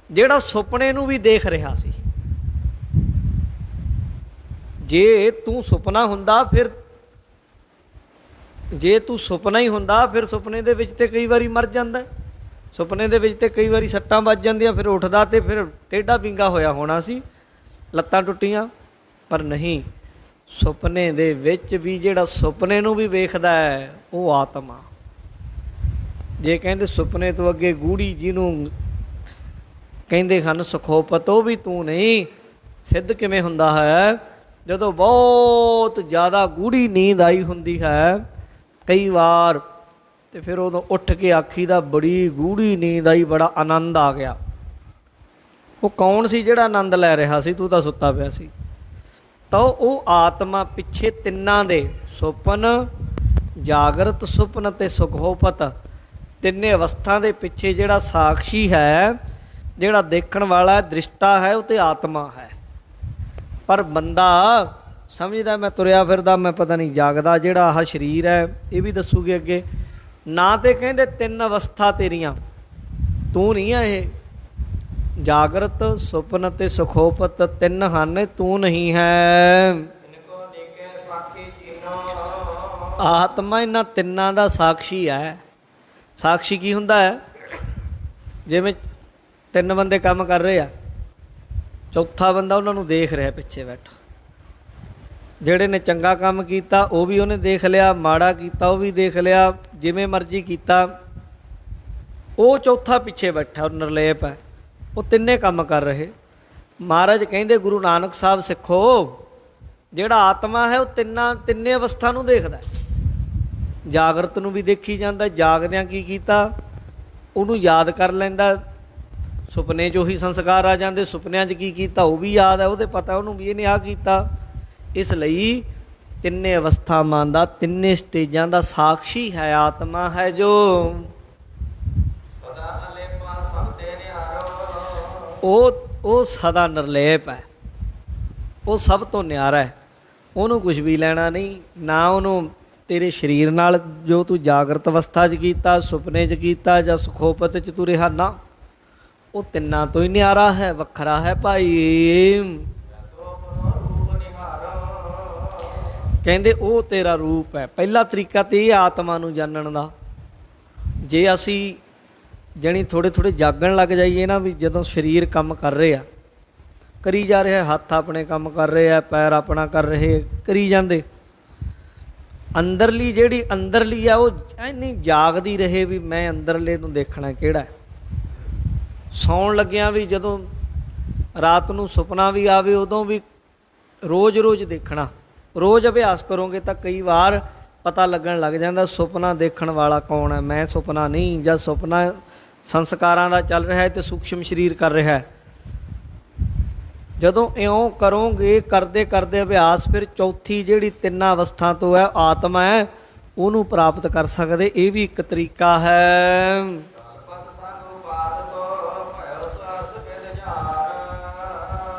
ਜਿਹੜਾ ਸੁਪਨੇ ਨੂੰ ਵੀ ਦੇਖ ਰਿਹਾ ਸੀ? ਜੇ ਤੂੰ ਸੁਪਨਾ ਹੁੰਦਾ, ਫਿਰ ਜੇ ਤੂੰ ਸੁਪਨਾ ਹੀ ਹੁੰਦਾ ਫਿਰ ਸੁਪਨੇ ਦੇ ਵਿੱਚ ਤੇ ਕਈ ਵਾਰੀ ਮਰ ਜਾਂਦਾ, ਸੁਪਨੇ ਦੇ ਵਿੱਚ ਤੇ ਕਈ ਵਾਰੀ ਸੱਟਾਂ ਵੱਜ ਜਾਂਦੀਆਂ, ਫਿਰ ਉੱਠਦਾ ਤੇ ਫਿਰ ਟੇਢਾ ਵਿੰਗਾ ਹੋਇਆ ਹੋਣਾ ਸੀ, ਲੱਤਾਂ ਟੁੱਟੀਆਂ। ਪਰ ਨਹੀਂ, ਸੁਪਨੇ ਦੇ ਵਿੱਚ ਵੀ ਜਿਹੜਾ ਸੁਪਨੇ ਨੂੰ ਵੀ ਵੇਖਦਾ ਹੈ ਉਹ ਆਤਮਾ। ਜੇ ਕਹਿੰਦੇ ਸੁਪਨੇ ਤੋਂ ਅੱਗੇ ਗੂੜੀ ਜਿਹਨੂੰ ਕਹਿੰਦੇ ਹਨ ਸੁਖੋਪਤ, ਉਹ ਵੀ ਤੂੰ ਨਹੀਂ। ਸਿੱਧ ਕਿਵੇਂ ਹੁੰਦਾ ਹੈ? ਜਦੋਂ ਬਹੁਤ ਜ਼ਿਆਦਾ ਗੂੜੀ ਨੀਂਦ ਆਈ ਹੁੰਦੀ ਹੈ ਕਈ ਵਾਰ, ਤੇ ਫਿਰ ਉਦੋਂ ਉੱਠ ਕੇ ਆਖੀਦਾ ਬੜੀ ਗੂੜੀ ਨੀਂਦ ਆਈ, ਬੜਾ ਆਨੰਦ ਆ ਗਿਆ। ਉਹ ਕੌਣ ਸੀ ਜਿਹੜਾ ਆਨੰਦ ਲੈ ਰਿਹਾ ਸੀ? ਤੂੰ ਤਾਂ ਸੁੱਤਾ ਪਿਆ ਸੀ। ਤਾਂ ਉਹ ਆਤਮਾ ਪਿੱਛੇ ਤਿੰਨਾਂ ਦੇ, ਸੁਪਨ, ਜਾਗਰਤ, ਸੁਪਨ ਅਤੇ ਸੁਖੋਪਤ, ਤਿੰਨੇ ਅਵਸਥਾ ਦੇ ਪਿੱਛੇ ਜਿਹੜਾ ਸਾਖਸ਼ੀ ਹੈ, ਜਿਹੜਾ ਦੇਖਣ ਵਾਲਾ ਦ੍ਰਿਸ਼ਟਾ ਹੈ, ਉਹ ਤੇ ਆਤਮਾ ਹੈ। ਪਰ ਬੰਦਾ ਸਮਝਦਾ ਮੈਂ ਤੁਰਿਆ ਫਿਰਦਾ, ਮੈਂ ਪਤਾ ਨਹੀਂ ਜਾਗਦਾ। ਜਿਹੜਾ ਆਹ ਸਰੀਰ ਹੈ ਇਹ ਵੀ ਦੱਸੂਗੇ ਅੱਗੇ ਨਾ। ਤੇ ਕਹਿੰਦੇ ਤਿੰਨ ਅਵਸਥਾ ਤੇਰੀਆਂ, ਤੂੰ ਨਹੀਂ ਆ ਇਹ। ਜਾਗਰਤ, ਸੁਪਨ ਅਤੇ ਸੁਖੋਪਤ ਤਿੰਨ ਹਨ, ਤੂੰ ਨਹੀਂ ਹੈ। ਆਤਮਾ ਇਹਨਾਂ ਤਿੰਨਾਂ ਦਾ ਸਾਖਸ਼ੀ ਹੈ। ਸਾਖਸ਼ੀ ਕੀ ਹੁੰਦਾ ਹੈ? ਜਿਵੇਂ ਤਿੰਨ ਬੰਦੇ ਕੰਮ ਕਰ ਰਹੇ ਆ, ਚੌਥਾ ਬੰਦਾ ਉਹਨਾਂ ਨੂੰ ਦੇਖ ਰਿਹਾ ਪਿੱਛੇ ਬੈਠਾ। ਜਿਹੜੇ ਨੇ ਚੰਗਾ ਕੰਮ ਕੀਤਾ ਉਹ ਵੀ ਉਹਨੇ ਦੇਖ ਲਿਆ, ਮਾੜਾ ਕੀਤਾ ਉਹ ਵੀ ਦੇਖ ਲਿਆ, ਜਿਵੇਂ ਮਰਜ਼ੀ ਕੀਤਾ। ਉਹ ਚੌਥਾ ਪਿੱਛੇ ਬੈਠਾ, ਉਹ ਨਿਰਲੇਪ ਹੈ। ਉਹ ਤਿੰਨੇ ਕੰਮ ਕਰ ਰਹੇ। ਮਹਾਰਾਜ ਕਹਿੰਦੇ ਗੁਰੂ ਨਾਨਕ ਸਾਹਿਬ ਸਿੱਖੋ, ਜਿਹੜਾ ਆਤਮਾ ਹੈ ਉਹ ਤਿੰਨੇ ਅਵਸਥਾ ਨੂੰ ਦੇਖਦਾ। ਜਾਗਰਤ ਨੂੰ ਵੀ ਦੇਖੀ ਜਾਂਦਾ, ਜਾਗਦਿਆਂ ਕੀ ਕੀਤਾ ਉਹਨੂੰ ਯਾਦ ਕਰ ਲੈਂਦਾ। ਸੁਪਨੇ 'ਚ ਉਹੀ ਸੰਸਕਾਰ ਆ ਜਾਂਦੇ, ਸੁਪਨਿਆਂ 'ਚ ਕੀ ਕੀਤਾ ਉਹ ਵੀ ਯਾਦ ਹੈ, ਉਹਦੇ ਪਤਾ ਉਹਨੂੰ ਵੀ ਇਹਨੇ ਆਹ ਕੀਤਾ। ਇਸ ਲਈ ਤਿੰਨੇ ਅਵਸਥਾਵਾਂ ਦਾ, ਤਿੰਨੇ ਸਟੇਜਾਂ ਦਾ ਸਾਖਸ਼ੀ ਹੈ ਆਤਮਾ ਹੈ, ਜੋ ਉਹ ਸਦਾ ਨਿਰਲੇਪ ਹੈ। ਉਹ ਸਭ ਤੋਂ ਨਿਆਰਾ ਹੈ, ਉਹਨੂੰ ਕੁਝ ਵੀ ਲੈਣਾ ਨਹੀਂ ਨਾ। ਉਹਨੂੰ ਤੇਰੇ ਸਰੀਰ ਨਾਲ ਜੋ ਤੂੰ ਜਾਗਰਤ ਅਵਸਥਾ 'ਚ ਕੀਤਾ, ਸੁਪਨੇ 'ਚ ਕੀਤਾ ਜਾਂ ਸੁਖੋਪਤ 'ਚ ਤੂੰ ਰਿਹਾ ਨਾ, ਉਹ ਤਿੰਨਾਂ ਤੋਂ ਹੀ ਨਿਆਰਾ ਹੈ, ਵੱਖਰਾ ਹੈ ਭਾਈ। ਕਹਿੰਦੇ ਉਹ ਤੇਰਾ ਰੂਪ ਹੈ। ਪਹਿਲਾ ਤਰੀਕਾ ਤੇ ਇਹ ਆਤਮਾ ਨੂੰ ਜਾਣਨ ਦਾ। ਜੇ ਅਸੀਂ ਜਾਣੀ ਥੋੜ੍ਹੇ ਥੋੜ੍ਹੇ ਜਾਗਣ ਲੱਗ ਜਾਈਏ ਨਾ, ਵੀ ਜਦੋਂ ਸਰੀਰ ਕੰਮ ਕਰ ਰਹੇ ਆ, ਕਰੀ ਜਾ ਰਿਹਾ, ਹੱਥ ਆਪਣੇ ਕੰਮ ਕਰ ਰਹੇ ਆ, ਪੈਰ ਆਪਣਾ ਕਰ ਰਹੇ, ਕਰੀ ਜਾਂਦੇ, ਅੰਦਰਲੀ ਜਿਹੜੀ ਅੰਦਰਲੀ ਆ ਉਹ ਨਹੀਂ ਜਾਗਦੀ ਰਹੇ ਵੀ ਮੈਂ ਅੰਦਰਲੇ ਨੂੰ ਦੇਖਣਾ ਕਿਹੜਾ। ਸੌਣ ਲੱਗਿਆਂ ਵੀ ਜਦੋਂ ਰਾਤ ਨੂੰ ਸੁਪਨਾ ਵੀ ਆਵੇ ਉਦੋਂ ਵੀ ਰੋਜ਼ ਰੋਜ਼ ਦੇਖਣਾ। ਰੋਜ਼ ਅਭਿਆਸ ਕਰੋਗੇ ਤਾਂ ਕਈ ਵਾਰ ਪਤਾ ਲੱਗਣ ਲੱਗ ਜਾਂਦਾ ਸੁਪਨਾ ਦੇਖਣ ਵਾਲਾ ਕੌਣ ਹੈ। ਮੈਂ ਸੁਪਨਾ ਨਹੀਂ, ਜਾਂ ਸੁਪਨਾ ਸੰਸਕਾਰਾਂ ਦਾ ਚੱਲ ਰਿਹਾ ਹੈ ਅਤੇ ਸੂਖਸ਼ਮ ਸਰੀਰ ਕਰ ਰਿਹਾ ਹੈ। ਜਦੋਂ ਇਉਂ ਕਰੋਗੇ, ਕਰਦੇ ਕਰਦੇ ਅਭਿਆਸ, ਫਿਰ ਚੌਥੀ ਜਿਹੜੀ ਤਿੰਨਾਂ ਅਵਸਥਾ ਤੋਂ ਹੈ ਆਤਮਾ ਹੈ, ਉਹਨੂੰ ਪ੍ਰਾਪਤ ਕਰ ਸਕਦੇ। ਇਹ ਵੀ ਇੱਕ ਤਰੀਕਾ ਹੈ।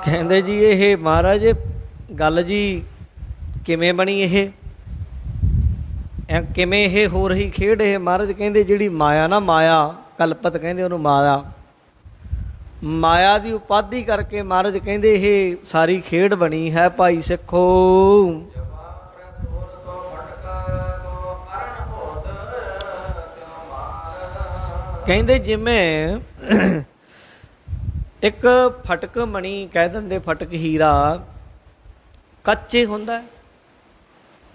ਕਹਿੰਦੇ ਜੀ ਇਹ ਮਹਾਰਾਜ ਗੱਲ ਜੀ ਕਿਵੇਂ ਬਣੀ, ਇਹ ਕਿਵੇਂ ਇਹ ਹੋ ਰਹੀ ਖੇਡ। ਇਹ ਮਹਾਰਾਜ ਕਹਿੰਦੇ ਜਿਹੜੀ ਮਾਇਆ ਨਾ, ਮਾਇਆ ਕਲਪਤ ਕਹਿੰਦੇ ਉਹਨੂੰ, ਮਾਇਆ ਦੀ ਉਪਾਧੀ ਕਰਕੇ ਮਹਾਰਾਜ ਕਹਿੰਦੇ ਇਹ ਸਾਰੀ ਖੇਡ ਬਣੀ ਹੈ ਭਾਈ ਸਿੱਖੋ। ਕਹਿੰਦੇ ਜਿਵੇਂ ਇੱਕ ਫਟਕ ਮਣੀ ਕਹਿ ਦਿੰਦੇ, ਫਟਕ ਹੀਰਾ ਕੱਚੇ ਹੁੰਦਾ।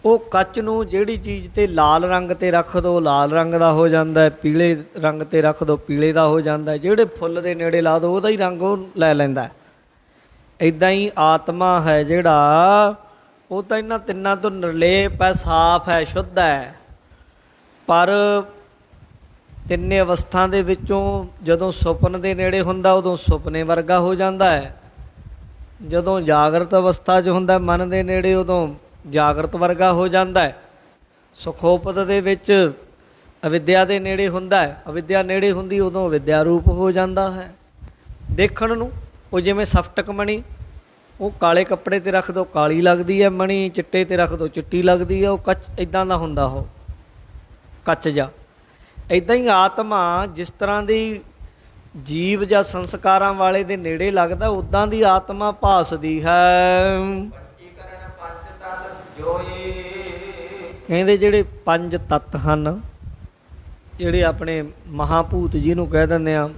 ਉਹ ਕੱਚ ਨੂੰ ਜਿਹੜੀ ਚੀਜ਼ 'ਤੇ ਲਾਲ ਰੰਗ 'ਤੇ ਰੱਖ ਦਿਓ ਲਾਲ ਰੰਗ ਦਾ ਹੋ ਜਾਂਦਾ, ਪੀਲੇ ਰੰਗ 'ਤੇ ਰੱਖ ਦਿਓ ਪੀਲੇ ਦਾ ਹੋ ਜਾਂਦਾ, ਜਿਹੜੇ ਫੁੱਲ ਦੇ ਨੇੜੇ ਲਾ ਦਿਓ ਉਹਦਾ ਹੀ ਰੰਗ ਉਹ ਲੈ ਲੈਂਦਾ। ਇੱਦਾਂ ਹੀ ਆਤਮਾ ਹੈ ਜਿਹੜਾ, ਉਹ ਤਾਂ ਇਹਨਾਂ ਤਿੰਨਾਂ ਤੋਂ ਨਿਰਲੇਪ ਹੈ, ਸਾਫ਼ ਹੈ, ਸ਼ੁੱਧ ਹੈ। ਪਰ ਤਿੰਨੇ ਅਵਸਥਾ ਦੇ ਵਿੱਚੋਂ ਜਦੋਂ ਸੁਪਨ ਦੇ ਨੇੜੇ ਹੁੰਦਾ ਉਦੋਂ ਸੁਪਨੇ ਵਰਗਾ ਹੋ ਜਾਂਦਾ ਹੈ, ਜਦੋਂ ਜਾਗਰਤ ਅਵਸਥਾ 'ਚ ਹੁੰਦਾ ਮਨ ਦੇ ਨੇੜੇ ਉਦੋਂ ਜਾਗਰਤ ਵਰਗਾ ਹੋ ਜਾਂਦਾ ਹੈ। ਸੁਖੋਪਤ ਦੇ ਵਿੱਚ ਅਵਿਦਿਆ ਦੇ ਨੇੜੇ ਹੁੰਦਾ ਹੈ, ਅਵਿਦਿਆ ਨੇੜੇ ਹੁੰਦੀ ਉਦੋਂ ਵਿਦਿਆ ਰੂਪ ਹੋ ਜਾਂਦਾ ਹੈ। ਦੇਖਣ ਨੂੰ ਉਹ ਜਿਵੇਂ ਸਫਟਕ ਮਣੀ, ਉਹ ਕਾਲੇ ਕੱਪੜੇ 'ਤੇ ਰੱਖ ਦਿਓ ਕਾਲੀ ਲੱਗਦੀ ਹੈ ਮਣੀ, ਚਿੱਟੇ 'ਤੇ ਰੱਖ ਦਿਓ ਚਿੱਟੀ ਲੱਗਦੀ ਹੈ, ਉਹ ਕੱਚ ਇੱਦਾਂ ਦਾ ਹੁੰਦਾ, ਉਹ ਕੱਚ ਜਾ। ਇੱਦਾਂ ਹੀ ਆਤਮਾ ਜਿਸ ਤਰ੍ਹਾਂ ਦੀ ਜੀਵ ਜਾਂ ਸੰਸਕਾਰਾਂ ਵਾਲੇ ਦੇ ਨੇੜੇ ਲੱਗਦਾ ਉੱਦਾਂ ਦੀ ਆਤਮਾ ਭਾਸਦੀ ਹੈ। ਕਹਿੰਦੇ ਜਿਹੜੇ ਪੰਜ ਤੱਤ ਹਨ, ਜਿਹੜੇ ਆਪਣੇ ਮਹਾਭੂਤ ਜਿਹਨੂੰ ਕਹਿ ਦਿੰਦੇ ਆ,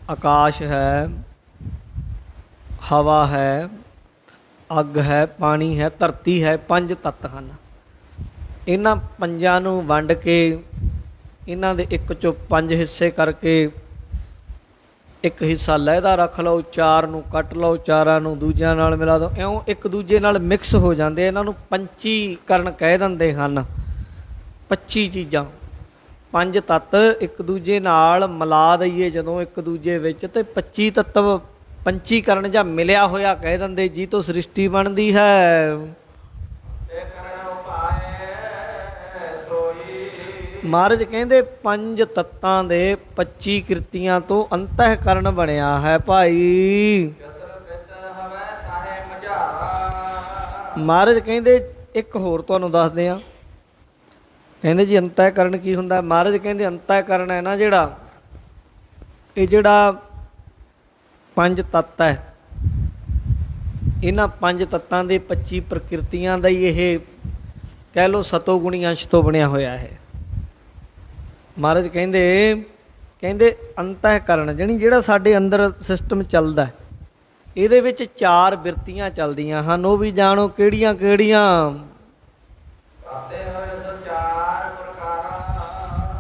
ਆਕਾਸ਼ ਹੈ, ਹਵਾ ਹੈ, ਅੱਗ ਹੈ, ਪਾਣੀ ਹੈ, ਧਰਤੀ ਹੈ, ਪੰਜ ਤੱਤ ਹਨ। ਇਹਨਾਂ ਪੰਜਾਂ ਨੂੰ ਵੰਡ ਕੇ ਇਹਨਾਂ ਦੇ ਇੱਕ 'ਚੋਂ ਪੰਜ ਹਿੱਸੇ ਕਰਕੇ ਇੱਕ ਹਿੱਸਾ ਲਹਿਦਾ ਰੱਖ ਲਓ, ਚਾਰ ਨੂੰ ਕੱਟ ਲਓ, ਚਾਰਾਂ ਨੂੰ ਦੂਜਿਆਂ ਨਾਲ ਮਿਲਾ ਦਿਓ, ਇਉਂ ਇੱਕ ਦੂਜੇ ਨਾਲ ਮਿਕਸ ਹੋ ਜਾਂਦੇ। ਇਹਨਾਂ ਨੂੰ ਪੰਚੀਕਰਨ ਕਹਿ ਦਿੰਦੇ ਹਨ। 25 ਚੀਜ਼ਾਂ, ਪੰਜ ਤੱਤ ਇੱਕ ਦੂਜੇ ਨਾਲ ਮਿਲਾ ਦਈਏ ਜਦੋਂ ਇੱਕ ਦੂਜੇ ਵਿੱਚ, ਤੇ 25 ਤੱਤਵ ਪੰਚੀਕਰਨ ਜਾਂ ਮਿਲਿਆ ਹੋਇਆ ਕਹਿ ਦਿੰਦੇ, ਜੀ ਤੋਂ ਸ੍ਰਿਸ਼ਟੀ ਬਣਦੀ ਹੈ। ਮਹਾਰਾਜ ਕਹਿੰਦੇ ਪੰਜ ਤੱਤਾਂ ਦੇ 25 ਕਿਰਤੀਆਂ ਤੋਂ ਅੰਤःਕਰਨ ਬਣਿਆ ਹੈ ਭਾਈ। ਮਹਾਰਾਜ ਕਹਿੰਦੇ ਇੱਕ ਹੋਰ ਤੁਹਾਨੂੰ ਦੱਸਦੇ ਆ। ਕਹਿੰਦੇ ਜੀ ਅੰਤःਕਰਨ ਕੀ ਹੁੰਦਾ? ਮਹਾਰਾਜ ਕਹਿੰਦੇ ਅੰਤःਕਰਨ ਹੈ ਨਾ ਜਿਹੜਾ, ਇਹ ਜਿਹੜਾ ਪੰਜ ਤੱਤ ਹੈ, ਇਹਨਾਂ ਪੰਜ ਤੱਤਾਂ ਦੇ 25 ਪ੍ਰਕਿਰਤੀਆਂ ਦਾ ਹੀ ਇਹ ਕਹਿ ਲਓ ਸਤੋਗੁਣੀ ਅੰਸ਼ ਤੋਂ ਬਣਿਆ ਹੋਇਆ ਹੈ। ਮਹਾਰਾਜ ਕਹਿੰਦੇ ਅੰਤःਕਰਨ ਜਾਣੀ ਜਿਹੜਾ ਸਾਡੇ ਅੰਦਰ ਸਿਸਟਮ ਚੱਲਦਾ, ਇਹਦੇ ਵਿੱਚ 4 ਬਿਰਤੀਆਂ ਚੱਲਦੀਆਂ ਹਨ। ਉਹ ਵੀ ਜਾਣੋ ਕਿਹੜੀਆਂ ਕਿਹੜੀਆਂ?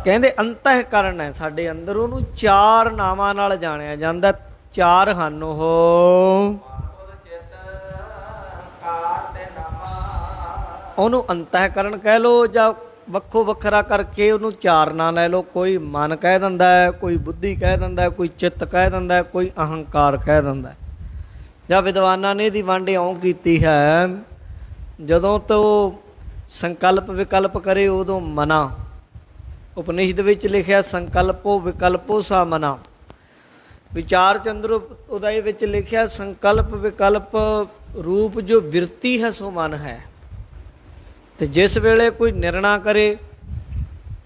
ਕਹਿੰਦੇ ਅੰਤःਕਰਨ ਹੈ ਸਾਡੇ ਅੰਦਰ, ਉਹਨੂੰ 4 ਨਾਵਾਂ ਨਾਲ ਜਾਣਿਆ ਜਾਂਦਾ। 4 ਹਨ ਉਹ, ਉਹਨੂੰ ਅੰਤःਕਰਨ ਕਹਿ ਲਓ ਜਾਂ ਵੱਖੋ ਵੱਖਰਾ ਕਰਕੇ ਉਹਨੂੰ 4 ਨਾਂ ਲੈ ਲਓ। ਕੋਈ ਮਨ ਕਹਿ ਦਿੰਦਾ ਹੈ, ਕੋਈ ਬੁੱਧੀ ਕਹਿ ਦਿੰਦਾ, ਕੋਈ ਚਿੱਤ ਕਹਿ ਦਿੰਦਾ, ਕੋਈ ਅਹੰਕਾਰ ਕਹਿ ਦਿੰਦਾ। ਜਾਂ ਵਿਦਵਾਨਾਂ ਨੇ ਇਹਦੀ ਵੰਡ ਇਉਂ ਕੀਤੀ ਹੈ, ਜਦੋਂ ਤੋਂ ਸੰਕਲਪ ਵਿਕਲਪ ਕਰੇ ਉਦੋਂ ਮਨਾ। ਉਪਨਿਸ਼ਦ ਵਿੱਚ ਲਿਖਿਆ ਸੰਕਲਪੋ ਵਿਕਲਪੋ ਸਾ ਮਨਾ। ਵਿਚਾਰ ਚੰਦਰ ਉਦਏ ਵਿੱਚ ਲਿਖਿਆ ਸੰਕਲਪ ਵਿਕਲਪ ਰੂਪ ਜੋ ਵਿਰਤੀ ਹੈ ਸੋ ਮਨ ਹੈ। ਅਤੇ ਜਿਸ ਵੇਲੇ ਕੋਈ ਨਿਰਣਾ ਕਰੇ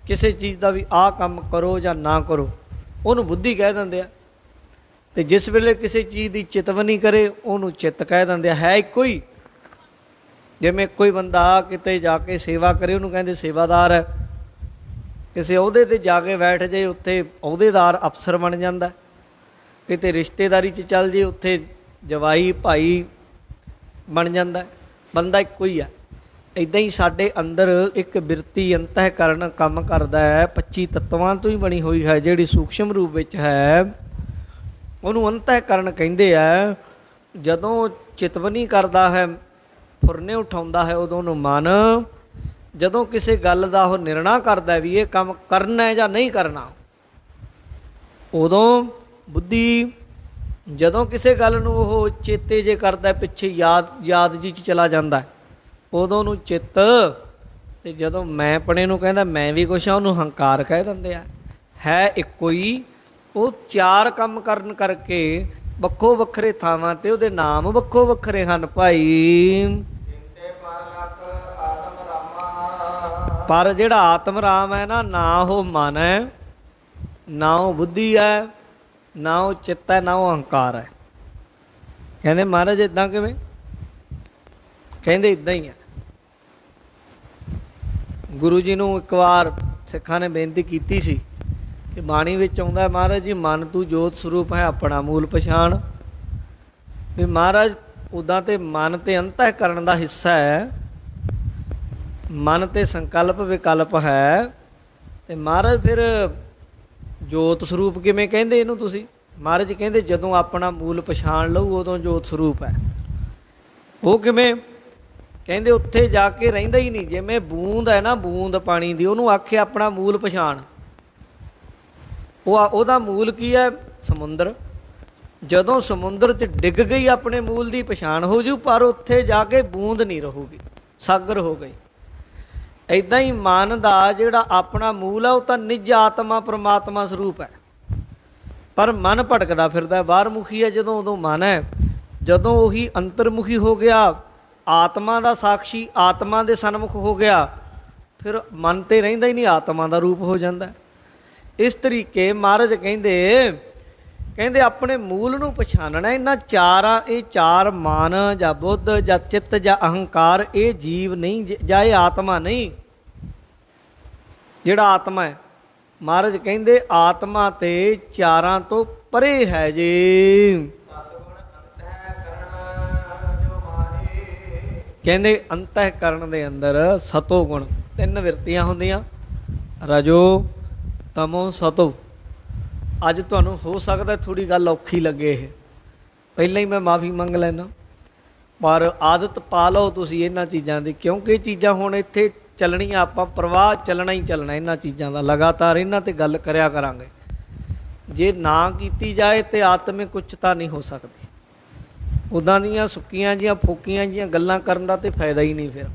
ਕਿਸੇ ਚੀਜ਼ ਦਾ ਵੀ ਆਹ ਕੰਮ ਕਰੋ ਜਾਂ ਨਾ ਕਰੋ, ਉਹਨੂੰ ਬੁੱਧੀ ਕਹਿ ਦਿੰਦੇ ਆ। ਅਤੇ ਜਿਸ ਵੇਲੇ ਕਿਸੇ ਚੀਜ਼ ਦੀ ਚਿਤਵਨੀ ਕਰੇ ਉਹਨੂੰ ਚਿੱਤ ਕਹਿ ਦਿੰਦੇ ਆ। ਹੈ ਇੱਕੋ ਹੀ। ਜਿਵੇਂ ਕੋਈ ਬੰਦਾ ਕਿਤੇ ਜਾ ਕੇ ਸੇਵਾ ਕਰੇ ਉਹਨੂੰ ਕਹਿੰਦੇ ਸੇਵਾਦਾਰ ਹੈ। ਕਿਸੇ ਅਹੁਦੇ 'ਤੇ ਜਾ ਕੇ ਬੈਠ ਜਾਏ ਉੱਥੇ ਅਹੁਦੇਦਾਰ ਅਫਸਰ ਬਣ ਜਾਂਦਾ। ਕਿਤੇ ਰਿਸ਼ਤੇਦਾਰੀ 'ਚ ਚੱਲ ਜੇ ਉੱਥੇ ਜਵਾਈ ਭਾਈ ਬਣ ਜਾਂਦਾ। ਬੰਦਾ ਇੱਕੋ ਹੀ ਆ। ਇੱਦਾਂ ਹੀ ਸਾਡੇ ਅੰਦਰ ਇੱਕ ਬਿਰਤੀ ਅੰਤःਕਰਨ ਕੰਮ ਕਰਦਾ ਹੈ। 25 ਤੱਤਵਾਂ ਤੋਂ ਹੀ ਬਣੀ ਹੋਈ ਹੈ, ਜਿਹੜੀ ਸੂਖਸ਼ਮ ਰੂਪ ਵਿੱਚ ਹੈ ਉਹਨੂੰ ਅੰਤःਕਰਨ ਕਹਿੰਦੇ ਆ। ਜਦੋਂ ਚਿਤਵਨੀ ਕਰਦਾ ਹੈ, ਫੁਰਨੇ ਉਠਾਉਂਦਾ ਹੈ, ਉਦੋਂ ਉਹਨੂੰ ਮਨ। ਜਦੋਂ ਕਿਸੇ ਗੱਲ ਦਾ ਉਹ ਨਿਰਣਾ ਕਰਦਾ ਵੀ ਇਹ ਕੰਮ ਕਰਨਾ ਜਾਂ ਨਹੀਂ ਕਰਨਾ, ਉਦੋਂ ਬੁੱਧੀ। ਜਦੋਂ ਕਿਸੇ ਗੱਲ ਨੂੰ ਉਹ ਚੇਤੇ ਜੇ ਕਰਦਾ, ਪਿੱਛੇ ਯਾਦ ਜੀ 'ਚ ਚਲਾ ਜਾਂਦਾ, ਉਦੋਂ ਨੂੰ ਚਿੱਤ। ਅਤੇ ਜਦੋਂ ਮੈਂ ਪਣੇ ਨੂੰ ਕਹਿੰਦਾ ਮੈਂ ਵੀ ਕੁਛ ਆ, ਉਹਨੂੰ ਹੰਕਾਰ ਕਹਿ ਦਿੰਦੇ ਆ। ਹੈ ਇੱਕੋ ਹੀ। ਉਹ 4 ਕੰਮ ਕਰਨ ਕਰਕੇ ਵੱਖੋ ਵੱਖਰੇ ਥਾਵਾਂ 'ਤੇ ਉਹਦੇ ਨਾਮ ਵੱਖੋ ਵੱਖਰੇ ਹਨ ਭਾਈ। ਪਰ ਜਿਹੜਾ ਆਤਮ ਰਾਮ ਹੈ ਨਾ ਉਹ ਮਨ ਹੈ, ਨਾ ਉਹ ਬੁੱਧੀ ਹੈ, ਨਾ ਉਹ ਚਿੱਤ ਹੈ, ਨਾ ਉਹ ਅਹੰਕਾਰ ਹੈ। ਕਹਿੰਦੇ ਮਹਾਰਾਜ ਇੱਦਾਂ ਕਿਵੇਂ? ਕਹਿੰਦੇ ਇੱਦਾਂ ਹੀ ਹੈ। ਗੁਰੂ ਜੀ ਨੂੰ ਇੱਕ ਵਾਰ ਸਿੱਖਾਂ ਨੇ ਬੇਨਤੀ ਕੀਤੀ ਸੀ ਕਿ ਬਾਣੀ ਵਿੱਚ ਆਉਂਦਾ ਮਹਾਰਾਜ ਜੀ ਮਨ ਤੂੰ ਜੋਤ ਸਰੂਪ ਹੈ ਆਪਣਾ ਮੂਲ ਪਛਾਣ। ਵੀ ਮਹਾਰਾਜ ਉੱਦਾਂ ਤੇ ਮਨ ਤੇ ਅੰਤःਕਰਨ ਦਾ ਹਿੱਸਾ ਹੈ, ਮਨ ਤੇ ਸੰਕਲਪ ਵਿਕਲਪ ਹੈ। ਅਤੇ ਮਹਾਰਾਜ ਫਿਰ ਜੋਤ ਸਰੂਪ ਕਿਵੇਂ ਕਹਿੰਦੇ ਇਹਨੂੰ ਤੁਸੀਂ? ਮਹਾਰਾਜ ਕਹਿੰਦੇ ਜਦੋਂ ਆਪਣਾ ਮੂਲ ਪਛਾਣ ਲਊ ਉਦੋਂ ਜੋਤ ਸਰੂਪ ਹੈ। ਉਹ ਕਿਵੇਂ? ਕਹਿੰਦੇ ਉੱਥੇ ਜਾ ਕੇ ਰਹਿੰਦਾ ਹੀ ਨਹੀਂ। ਜਿਵੇਂ ਬੂੰਦ ਹੈ ਨਾ, ਬੂੰਦ ਪਾਣੀ ਦੀ, ਉਹਨੂੰ ਆਖੇ ਆਪਣਾ ਮੂਲ ਪਛਾਣ, ਉਹਦਾ ਮੂਲ ਕੀ ਹੈ? ਸਮੁੰਦਰ। ਜਦੋਂ ਸਮੁੰਦਰ 'ਚ ਡਿੱਗ ਗਈ ਆਪਣੇ ਮੂਲ ਦੀ ਪਛਾਣ ਹੋ ਜੂ, ਪਰ ਉੱਥੇ ਜਾ ਕੇ ਬੂੰਦ ਨਹੀਂ ਰਹੂਗੀ, ਸਾਗਰ ਹੋ ਗਈ। ਇੱਦਾਂ ਹੀ ਮਨ ਦਾ ਜਿਹੜਾ ਆਪਣਾ ਮੂਲ ਹੈ ਉਹ ਤਾਂ ਨਿੱਜ ਆਤਮਾ ਪਰਮਾਤਮਾ ਸਰੂਪ ਹੈ, ਪਰ ਮਨ ਭਟਕਦਾ ਫਿਰਦਾ ਬਾਹਰਮੁਖੀ ਹੈ। ਜਦੋਂ ਉਦੋਂ ਮਨ ਹੈ, ਜਦੋਂ ਉਹੀ ਅੰਤਰਮੁਖੀ ਹੋ ਗਿਆ, ਆਤਮਾ ਦਾ ਸਾਖੀ ਆਤਮਾ ਦੇ ਸਨਮੁਖ ਹੋ ਗਿਆ, ਫਿਰ ਮਨ ਤੇ ਰਹਿੰਦਾ ਹੀ ਨਹੀਂ, ਆਤਮਾ ਦਾ ਰੂਪ ਹੋ ਜਾਂਦਾ। ਇਸ ਤਰੀਕੇ ਮਹਾਰਾਜ ਕਹਿੰਦੇ ਆਪਣੇ ਮੂਲ ਨੂੰ ਪਛਾਣਨਾ। ਇਹਨਾਂ ਚਾਰਾਂ, ਇਹ ਚਾਰ ਮਨ ਜਾਂ ਬੁੱਧ ਜਾਂ ਚਿੱਤ ਜਾਂ ਅਹੰਕਾਰ, ਇਹ ਜੀਵ ਨਹੀਂ ਜਾਂ ਇਹ ਆਤਮਾ ਨਹੀਂ। ਜਿਹੜਾ ਆਤਮਾ ਹੈ, ਮਹਾਰਾਜ ਕਹਿੰਦੇ ਆਤਮਾ ਤੇ ਚਾਰਾਂ ਤੋਂ ਪਰੇ ਹੈ ਜੀ। ਕਹਿੰਦੇ ਅੰਤःਕਰਨ ਦੇ ਅੰਦਰ ਸਤੋ ਗੁਣ, ਤਿੰਨ ਵਿਰਤੀਆਂ ਹੁੰਦੀਆਂ, ਰਜੋ ਤਮੋ ਸਤੋ। ਅੱਜ ਤੁਹਾਨੂੰ ਹੋ ਸਕਦਾ ਥੋੜ੍ਹੀ ਗੱਲ ਔਖੀ ਲੱਗੇ, ਇਹ ਪਹਿਲਾਂ ਹੀ ਮੈਂ ਮਾफ़ੀ ਮੰਗ ਲੈਣਾ, ਪਰ ਆਦਤ ਪਾ ਲਓ ਤੁਸੀਂ ਇਹਨਾਂ ਚੀਜ਼ਾਂ ਦੀ, ਕਿਉਂਕਿ ਇਹ ਚੀਜ਼ਾਂ ਹੁਣ ਇੱਥੇ ਚੱਲਣੀਆਂ, ਆਪਾਂ ਪ੍ਰਵਾਹ ਚੱਲਣਾ ਹੀ ਚੱਲਣਾ ਇਹਨਾਂ ਚੀਜ਼ਾਂ ਦਾ, ਲਗਾਤਾਰ ਇਹਨਾਂ 'ਤੇ ਗੱਲ ਕਰਿਆ ਕਰਾਂਗੇ। ਜੇ ਨਾ ਕੀਤੀ ਜਾਏ ਤਾਂ ਆਤਮਿਕ ਉੱਚਤਾ ਨਹੀਂ ਹੋ ਸਕਦੀ। ਉੱਦਾਂ ਦੀਆਂ ਸੁੱਕੀਆਂ ਜੀਆਂ ਫੋਕੀਆਂ ਜੀਆਂ ਗੱਲਾਂ ਕਰਨ ਦਾ ਤਾਂ ਫਾਇਦਾ ਹੀ ਨਹੀਂ ਫਿਰ।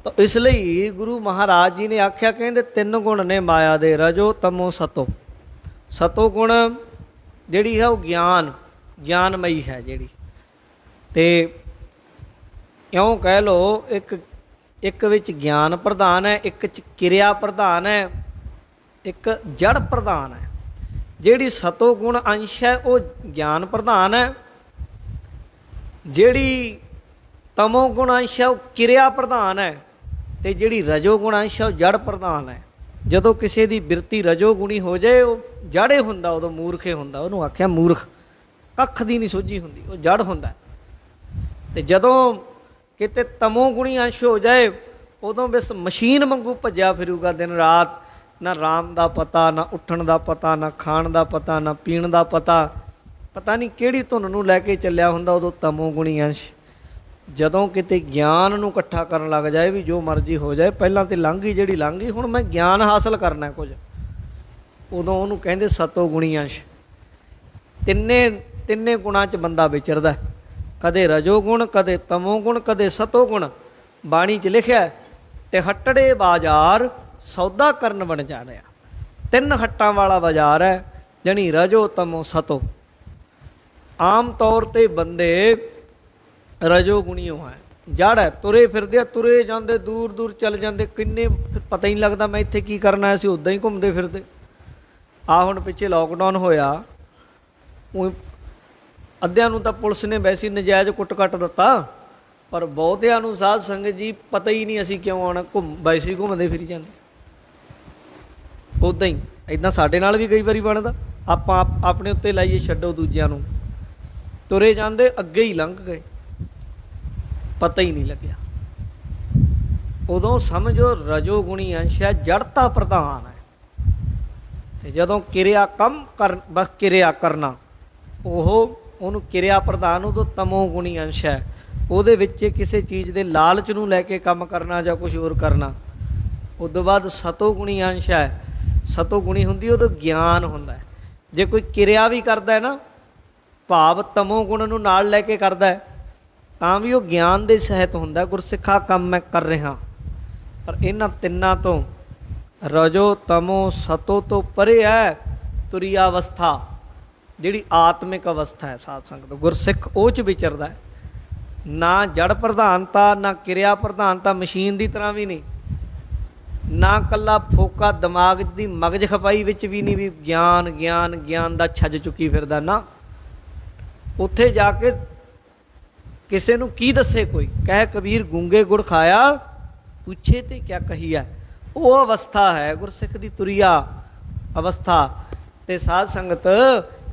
ਤਾਂ ਇਸ ਲਈ ਗੁਰੂ ਮਹਾਰਾਜ ਜੀ ਨੇ ਆਖਿਆ, ਕਹਿੰਦੇ ਤਿੰਨ ਗੁਣ ਨੇ ਮਾਇਆ ਦੇ, ਰਜੋ ਤਮੋ ਸਤੋ। ਸਤੋ ਗੁਣ ਜਿਹੜੀ ਹੈ ਉਹ ਗਿਆਨਮਈ ਹੈ ਜਿਹੜੀ, ਅਤੇ ਇਉਂ ਕਹਿ ਲਓ ਇੱਕ ਵਿੱਚ ਗਿਆਨ ਪ੍ਰਧਾਨ ਹੈ, ਇੱਕ 'ਚ ਕਿਰਿਆ ਪ੍ਰਧਾਨ ਹੈ, ਇੱਕ ਜੜ ਪ੍ਰਧਾਨ ਹੈ। ਜਿਹੜੀ ਸਤੋ ਗੁਣ ਅੰਸ਼ ਹੈ ਉਹ ਗਿਆਨ ਪ੍ਰਧਾਨ ਹੈ, ਜਿਹੜੀ ਤਮੋ ਗੁਣ ਅੰਸ਼ ਹੈ ਉਹ ਕਿਰਿਆ ਪ੍ਰਧਾਨ ਹੈ, ਅਤੇ ਜਿਹੜੀ ਰਜੋ ਗੁਣ ਅੰਸ਼ ਹੈ ਉਹ ਜੜ ਪ੍ਰਧਾਨ ਹੈ। ਜਦੋਂ ਕਿਸੇ ਦੀ ਬਿਰਤੀ ਰਜੋ ਗੁਣੀ ਹੋ ਜਾਏ, ਉਹ ਜੜੇ ਹੁੰਦਾ, ਉਦੋਂ ਮੂਰਖੇ ਹੁੰਦਾ, ਉਹਨੂੰ ਆਖਿਆ ਮੂਰਖ, ਕੱਖ ਦੀ ਨਹੀਂ ਸੋਝੀ ਹੁੰਦੀ, ਉਹ ਜੜ ਹੁੰਦਾ। ਅਤੇ ਜਦੋਂ ਕਿਤੇ ਤਮੋ ਗੁਣੀ ਅੰਸ਼ ਹੋ ਜਾਏ, ਉਦੋਂ ਬਸ ਮਸ਼ੀਨ ਵਾਂਗੂ ਭੱਜਿਆ ਫਿਰੂਗਾ ਦਿਨ ਰਾਤ, ਨਾ ਆਰਾਮ ਦਾ ਪਤਾ, ਨਾ ਉੱਠਣ ਦਾ ਪਤਾ, ਨਾ ਖਾਣ ਦਾ ਪਤਾ, ਨਾ ਪੀਣ ਦਾ ਪਤਾ ਨਹੀਂ ਕਿਹੜੀ ਧੁਨ ਨੂੰ ਲੈ ਕੇ ਚੱਲਿਆ ਹੁੰਦਾ। ਉਦੋਂ ਤਮੋ ਗੁਣੀ ਅੰਸ਼ ਜਦੋਂ ਕਿਤੇ ਗਿਆਨ ਨੂੰ ਇਕੱਠਾ ਕਰਨ ਲੱਗ ਜਾਏ, ਵੀ ਜੋ ਮਰਜ਼ੀ ਹੋ ਜਾਏ, ਪਹਿਲਾਂ ਤਾਂ ਲੰਘ ਗਈ ਜਿਹੜੀ ਲੰਘ ਗਈ, ਹੁਣ ਮੈਂ ਗਿਆਨ ਹਾਸਲ ਕਰਨਾ ਕੁਝ, ਉਦੋਂ ਉਹਨੂੰ ਕਹਿੰਦੇ ਸਤੋ ਗੁਣੀ ਅੰਸ਼। ਤਿੰਨੇ ਗੁਣਾਂ 'ਚ ਬੰਦਾ ਵਿਚਰਦਾ, ਕਦੇ ਰਜੋ ਗੁਣ, ਕਦੇ ਤਮੋ ਗੁਣ, ਕਦੇ ਸਤੋ ਗੁਣ। ਬਾਣੀ 'ਚ ਲਿਖਿਆ, ਤੇ ਹੱਟੜੇ ਬਾਜ਼ਾਰ ਸੌਦਾ ਕਰਨ ਬਣ ਜਾ ਰਿਹਾ। ਤਿੰਨ ਹੱਟਾਂ ਵਾਲਾ ਬਾਜ਼ਾਰ ਹੈ, ਜਾਣੀ ਰਜੋ ਤਮੋ ਸਤੋ। ਆਮ ਤੌਰ 'ਤੇ ਬੰਦੇ ਰਜੋ ਗੁਣੀਓ ਹੈ, ਜੜ ਹੈ, ਤੁਰੇ ਫਿਰਦੇ ਆ, ਤੁਰੇ ਜਾਂਦੇ, ਦੂਰ ਦੂਰ ਚੱਲ ਜਾਂਦੇ, ਕਿੰਨੇ ਪਤਾ ਹੀ ਨਹੀਂ ਲੱਗਦਾ ਮੈਂ ਇੱਥੇ ਕੀ ਕਰਨਾ, ਅਸੀਂ ਉੱਦਾਂ ਹੀ ਘੁੰਮਦੇ ਫਿਰਦੇ। ਆਹ ਹੁਣ ਪਿੱਛੇ ਲੋਕਡਾਊਨ ਹੋਇਆ, ਉਹ ਅੱਧਿਆਂ ਨੂੰ ਤਾਂ ਪੁਲਿਸ ਨੇ ਵੈਸੇ ਨਜਾਇਜ਼ ਕੁੱਟ ਕੱਟ ਦਿੱਤਾ, ਪਰ ਬਹੁਤਿਆਂ ਨੂੰ ਸਾਧ ਸੰਗਤ ਜੀ ਪਤਾ ਹੀ ਨਹੀਂ ਅਸੀਂ ਕਿਉਂ ਆਉਣਾ, ਵੈਸੇ ਹੀ ਘੁੰਮਦੇ ਫਿਰੀ ਜਾਂਦੇ ਉੱਦਾਂ ਹੀ। ਇੱਦਾਂ ਸਾਡੇ ਨਾਲ ਵੀ ਕਈ ਵਾਰੀ ਬਣਦਾ, ਆਪਾਂ ਆਪਣੇ ਉੱਤੇ ਲਾਈਏ, ਛੱਡੋ ਦੂਜਿਆਂ ਨੂੰ, ਤੁਰੇ ਜਾਂਦੇ ਅੱਗੇ ਹੀ ਲੰਘ ਗਏ, ਪਤਾ ਹੀ ਨਹੀਂ ਲੱਗਿਆ। ਉਦੋਂ ਸਮਝੋ ਰਜੋ ਗੁਣੀ ਅੰਸ਼ ਹੈ, ਜੜਤਾ ਪ੍ਰਧਾਨ ਹੈ। ਅਤੇ ਜਦੋਂ ਕਿਰਿਆ ਬਸ ਕਿਰਿਆ ਕਰਨਾ, ਉਹਨੂੰ ਕਿਰਿਆ ਪ੍ਰਧਾਨ, ਉਦੋਂ ਤਮੋ ਗੁਣੀ ਅੰਸ਼ ਹੈ। ਉਹਦੇ ਵਿੱਚ ਕਿਸੇ ਚੀਜ਼ ਦੇ ਲਾਲਚ ਨੂੰ ਲੈ ਕੇ ਕੰਮ ਕਰਨਾ ਜਾਂ ਕੁਝ ਹੋਰ ਕਰਨਾ। ਉਦੋਂ ਬਾਅਦ ਸਤੋ ਗੁਣੀ ਅੰਸ਼ ਹੈ, ਸਤੋ ਗੁਣੀ ਹੁੰਦੀ ਉਦੋਂ ਗਿਆਨ ਹੁੰਦਾ। ਜੇ ਕੋਈ ਕਿਰਿਆ ਵੀ ਕਰਦਾ ਹੈ ਨਾ, ਭਾਵ ਤਮੋ ਗੁਣ ਨੂੰ ਨਾਲ ਲੈ ਕੇ ਕਰਦਾ, ਤਾਂ ਵੀ ਉਹ ਗਿਆਨ ਦੇ ਸਹਿਤ ਹੁੰਦਾ, ਗੁਰਸਿੱਖਾ ਕੰਮ ਮੈਂ ਕਰ ਰਿਹਾ। ਪਰ ਇਹਨਾਂ ਤਿੰਨਾਂ ਤੋਂ, ਰਜੋ ਤਮੋ ਸਤੋ ਤੋਂ ਪਰੇ ਹੈ ਤੁਰੀਆ ਅਵਸਥਾ, ਜਿਹੜੀ ਆਤਮਿਕ ਅਵਸਥਾ ਹੈ ਸਾਧ ਸੰਗਤ। ਗੁਰਸਿੱਖ ਉਹ 'ਚ ਵਿਚਰਦਾ, ਨਾ ਜੜ ਪ੍ਰਧਾਨਤਾ, ਨਾ ਕਿਰਿਆ ਪ੍ਰਧਾਨਤਾ, ਮਸ਼ੀਨ ਦੀ ਤਰ੍ਹਾਂ ਵੀ ਨਹੀਂ, ਨਾ ਇਕੱਲਾ ਫੋਕਾ ਦਿਮਾਗ ਦੀ ਮਗਜ ਖਪਾਈ ਵਿੱਚ ਵੀ ਨਹੀਂ, ਵੀ ਗਿਆਨ ਗਿਆਨ ਗਿਆਨ ਦਾ ਛੱਜ ਚੁੱਕੀ ਫਿਰਦਾ ਨਾ। ਉੱਥੇ ਜਾ ਕੇ ਕਿਸੇ ਨੂੰ ਕੀ ਦੱਸੇ ਕੋਈ, ਕਹਿ ਕਬੀਰ ਗੂੰਗੇ ਗੁੜ ਖਾਇਆ, ਪੁੱਛੇ ਤੇ ਕਿਆ ਕਹੀਆ। ਉਹ ਅਵਸਥਾ ਹੈ ਗੁਰਸਿੱਖ ਦੀ ਤੁਰੀਆ ਅਵਸਥਾ। ਅਤੇ ਸਾਧ ਸੰਗਤ